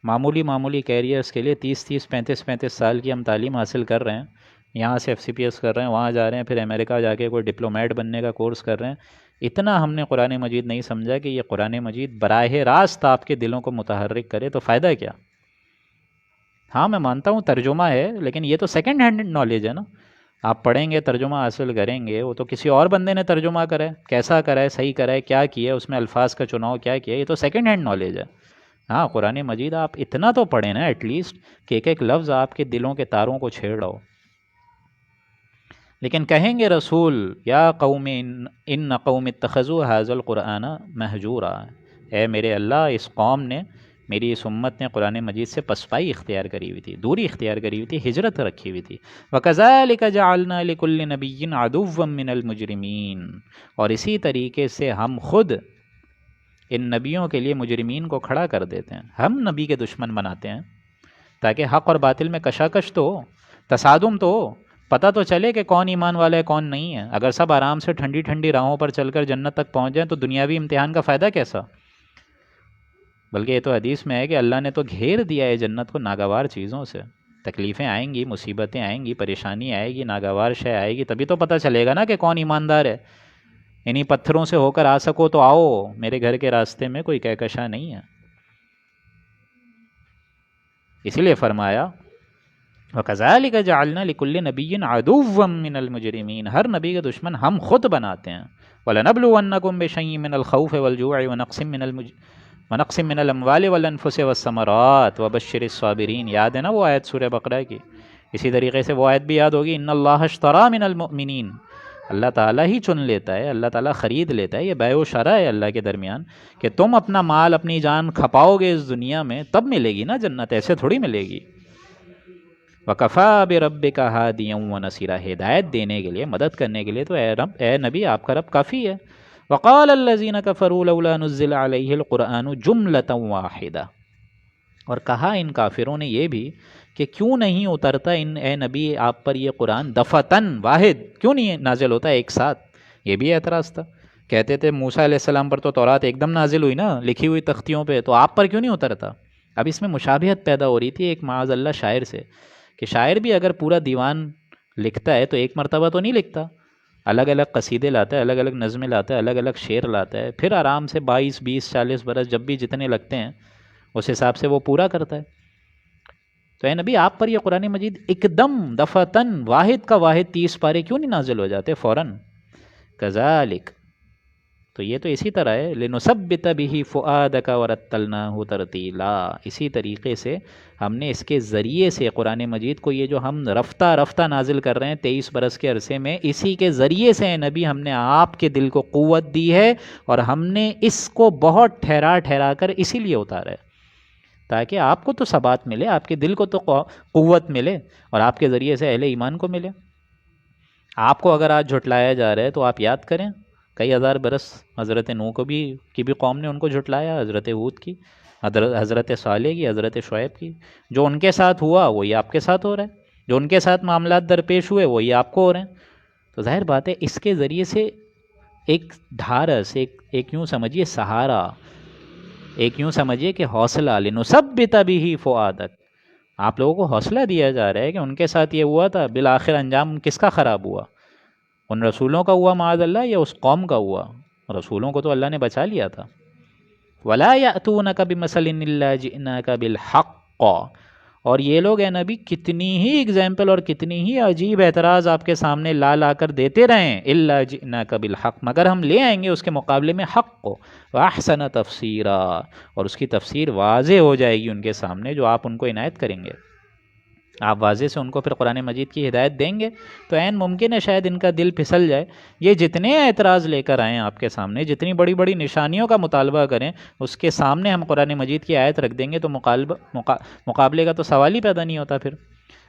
Speaker 1: معمولی کیریئرز کے لیے 30 35 سال کی ہم تعلیم حاصل کر رہے ہیں، یہاں سے FCPS کر رہے ہیں، وہاں جا رہے ہیں، پھر امریکہ جا کے کوئی ڈپلومیٹ بننے کا کورس کر رہے ہیں. اتنا ہم نے قرآن مجید نہیں سمجھا کہ یہ قرآن مجید براہ راست آپ کے دلوں کو متحرک کرے، تو فائدہ کیا؟ ہاں میں مانتا ہوں ترجمہ ہے، لیکن یہ تو سیکنڈ ہینڈ نالج ہے نا. آپ پڑھیں گے، ترجمہ حاصل کریں گے، وہ تو کسی اور بندے نے ترجمہ کرا ہے، کیسا کرا ہے، صحیح کرا ہے، کیا کیا ہے، اس میں الفاظ کا چناؤ کیا کیا ہے، یہ تو سیکنڈ ہینڈ نالج ہے. ہاں قرآن مجید آپ اتنا تو پڑھیں نا ایٹ لیسٹ کہ ایک ایک لفظ آپ کے دلوں کے تاروں کو چھیڑ رہا ہو. لیکن کہیں گے رسول یا قوم ان قوم اتخذوا هذا القرآن مہجورا، اے میرے اللہ اس قوم نے میری اس امت نے قرآن مجید سے پسپائی اختیار کری ہوئی تھی، دوری اختیار کری ہوئی تھی، ہجرت رکھی ہوئی تھی۔ وَكَذَلِكَ جَعَلْنَا لِكُلِّ نَبِيٍّ عَدُوًّا مِّنَ الْمُجْرِمِينَ، اور اسی طریقے سے ہم خود ان نبیوں کے لیے مجرمین کو کھڑا کر دیتے ہیں، ہم نبی کے دشمن بناتے ہیں تاکہ حق اور باطل میں کشاکش تو ہو، تصادم تو ہو، پتہ تو چلے کہ کون ایمان والا ہے کون نہیں ہے۔ اگر سب آرام سے ٹھنڈی ٹھنڈی راہوں پر چل کر جنت تک پہنچ جائیں تو دنیاوی امتحان کا فائدہ کیسا؟ بلکہ یہ تو حدیث میں ہے کہ اللہ نے تو گھیر دیا ہے جنت کو ناگوار چیزوں سے، تکلیفیں آئیں گی، مصیبتیں آئیں گی، پریشانی آئے گی، ناگوار شے آئے گی، تبھی تو پتہ چلے گا نا کہ کون ایماندار ہے۔ انہی پتھروں سے ہو کر آ سکو تو آؤ، میرے گھر کے راستے میں کوئی کہکشاں نہیں ہے۔ اسی لیے فرمایا وَكَذَلِكَ جَعَلْنَا لِكُلِّ نَبِيٍّ عَدُوًّا مِّنَ الْمُجْرِمِينَ، ہر نبی کے دشمن ہم خود بناتے ہیں۔ وَلَنَبْلُوَنَّكُمْ بِشَيْءٍ مِّنَ الْخَوْفِ وَالْجُوعِ وَنَقْصٍ مِّنَ الْأَمْوَالِ وَالْأَنفُسِ وَالثَّمَرَاتِ وَبَشِّرِ الصَّابِرِينَ، یاد ہے نا وہ آیت سورہ بقرہ کی؟ اسی طریقے سے وہ آیت بھی یاد ہوگی، إِنَّ اللَّهَ اشْتَرَىٰ مِنَ الْمُؤْمِنِينَ، اللہ تعالیٰ ہی چن لیتا ہے، اللہ تعالیٰ خرید لیتا ہے، یہ بیع و شرع ہے اللہ کے درمیان کہ تم اپنا مال اپنی جان کھپاؤ گے اس دنیا میں تب ملے گی نا جنت، ایسے تھوڑی ملے گی۔ وَكَفَىٰ بِرَبِّكَ هَادِيًا وَنَصِيرًا، ہدایت دینے کے لیے، مدد کرنے کے لیے تو اے نبی آپ کا رب کافی ہے۔ وَقَالَ الَّذِينَ كَفَرُوا لَوْلَا نُزِّلَ عَلَيْهِ الْقُرْآنُ جُمْلَةً وَاحِدَةً، اور کہا ان کافروں نے یہ بھی کہ کیوں نہیں اترتا اے نبی آپ پر یہ قرآن دفعتاً واحد، کیوں نہیں نازل ہوتا ایک ساتھ؟ یہ بھی اعتراض تھا، کہتے تھے موسیٰ علیہ السلام پر تو تورات ایک دم نازل ہوئی نا لکھی ہوئی تختیوں پہ، تو آپ پر کیوں نہیں اترتا؟ اب اس میں مشابہت پیدا ہو رہی تھی ایک معاذ اللہ شاعر سے، کہ شاعر بھی اگر پورا دیوان لکھتا ہے تو ایک مرتبہ تو نہیں لکھتا، الگ الگ قصیدے لاتا ہے، الگ الگ نظمیں لاتا ہے، الگ الگ شعر لاتا ہے، پھر آرام سے 22 20 40 برس جب بھی جتنے لگتے ہیں اس حساب سے وہ پورا کرتا ہے۔ تو اے نبی آپ پر یہ قرآن مجید ایک دم دفعتاً واحد کا واحد 30 پارے کیوں نہیں نازل ہو جاتے فوراً؟ کذالک، تو یہ تو اسی طرح ہے، لِنُثَبِّتَ بِهِ فُؤَادَكَ وَرَتَّلْنَاهُ تَرْتِيلًا، اسی طریقے سے ہم نے اس کے ذریعے سے قرآن مجید کو، یہ جو ہم رفتہ رفتہ نازل کر رہے ہیں 23 برس کے عرصے میں، اسی کے ذریعے سے اے نبی ہم نے آپ کے دل کو قوت دی ہے، اور ہم نے اس کو بہت ٹھہرا ٹھہرا کر اسی لیے اتارا ہے تاکہ آپ کو تو ثبات ملے، آپ کے دل کو تو قوت ملے، اور آپ کے ذریعے سے اہل ایمان کو ملے۔ آپ کو اگر آج جھٹلایا جا رہا ہے تو آپ یاد کریں کئی ہزار برس حضرت نوح کو کی بھی قوم نے ان کو جھٹلایا، حضرت ہود کی، حضرت صالح کی، حضرت شعیب کی، جو ان کے ساتھ ہوا وہی آپ کے ساتھ ہو رہا ہے، جو ان کے ساتھ معاملات درپیش ہوئے وہی آپ کو ہو رہے ہیں۔ تو ظاہر بات ہے اس کے ذریعے سے ایک ڈھارس، ایک یوں سمجھیے سہارا، ایک یوں سمجھیے کہ حوصلہ، لِنُثَبِّتَ بِهِ فُؤَادَكَ، آپ لوگوں کو حوصلہ دیا جا رہا ہے کہ ان کے ساتھ یہ ہوا تھا، بالآخر انجام کس کا خراب ہوا؟ ان رسولوں کا ہوا معاذ اللہ، یا اس قوم کا ہوا؟ رسولوں کو تو اللہ نے بچا لیا تھا۔ وَلَا يَأْتُونَكَ بِمَثَلٍ إِلَّا جِئْنَاكَ بِالْحَقِّ، اور یہ لوگ اے نبی کتنی ہی اگزامپل اور کتنی ہی عجیب اعتراض آپ کے سامنے لا کر دیتے رہیں، إِلَّا جِئْنَاكَ بِالْحَقِّ، مگر ہم لے آئیں گے اس کے مقابلے میں حق کو، وَأَحْسَنَ تَفْسِيرًا، اور اس کی تفسیر واضح ہو جائے گی ان کے سامنے جو آپ ان کو عنایت کریں گے۔ آپ واضح سے ان کو پھر قرآن مجید کی ہدایت دیں گے تو عین ممکن ہے شاید ان کا دل پھسل جائے۔ یہ جتنے اعتراض لے کر آئیں آپ کے سامنے، جتنی بڑی بڑی نشانیوں کا مطالبہ کریں، اس کے سامنے ہم قرآن مجید کی آیت رکھ دیں گے تو مقابلے کا تو سوال ہی پیدا نہیں ہوتا پھر۔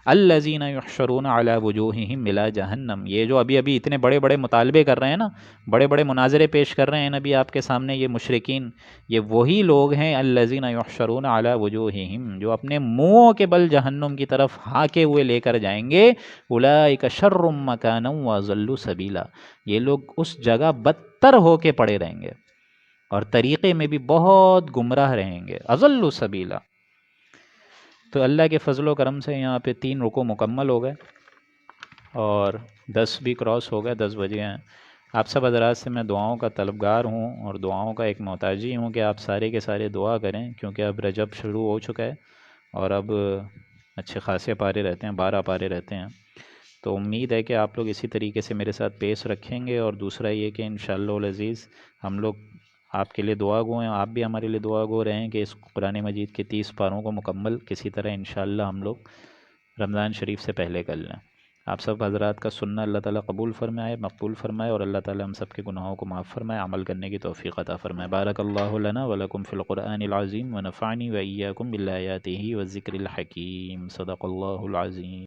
Speaker 1: الذین یحشرون علی وجوہہم الی جہنم، یہ جو ابھی اتنے بڑے بڑے مطالبے کر رہے ہیں نا، بڑے بڑے مناظرے پیش کر رہے ہیں نبی آپ کے سامنے، یہ مشرکین، یہ وہی لوگ ہیں الذین یحشرون علی وجوہہم، جو اپنے منہوں کے بل جہنم کی طرف ہانکے ہوئے لے کر جائیں گے۔ اولئک شر مکانا واضل سبیلا، یہ لوگ اس جگہ بدتر ہو کے پڑے رہیں گے اور طریقے میں بھی بہت گمراہ رہیں گے، اضل سبیلا۔ تو اللہ کے فضل و کرم سے یہاں پہ 3 رکوع مکمل ہو گئے اور 10 بھی کراس ہو گئے، 10 بجے ہیں۔ آپ سب حضرات سے میں دعاؤں کا طلبگار ہوں اور دعاؤں کا ایک محتاجی ہوں کہ آپ سارے کے سارے دعا کریں، کیونکہ اب رجب شروع ہو چکا ہے اور اب اچھے خاصے پارے رہتے ہیں، 12 پارے رہتے ہیں۔ تو امید ہے کہ آپ لوگ اسی طریقے سے میرے ساتھ پیش رکھیں گے، اور دوسرا یہ کہ انشاءاللہ العزیز ہم لوگ آپ کے لیے دعا گو ہیں، آپ بھی ہمارے لیے دعا گو رہیں کہ اس قرآن مجید کے 30 پاروں کو مکمل کسی طرح انشاءاللہ ہم لوگ رمضان شریف سے پہلے کر لیں۔ آپ سب حضرات کا سننا اللہ تعالیٰ قبول فرمائے، مقبول فرمائے، اور اللہ تعالیٰ ہم سب کے گناہوں کو معاف فرمائے، عمل کرنے کی توفیق عطا فرمائے۔ بارک اللہ لنا ولکم فی القرآن العظیم ونفعنی وإیاکم بالآیاتہ والذکر الحکیم، صدق اللہ العظیم۔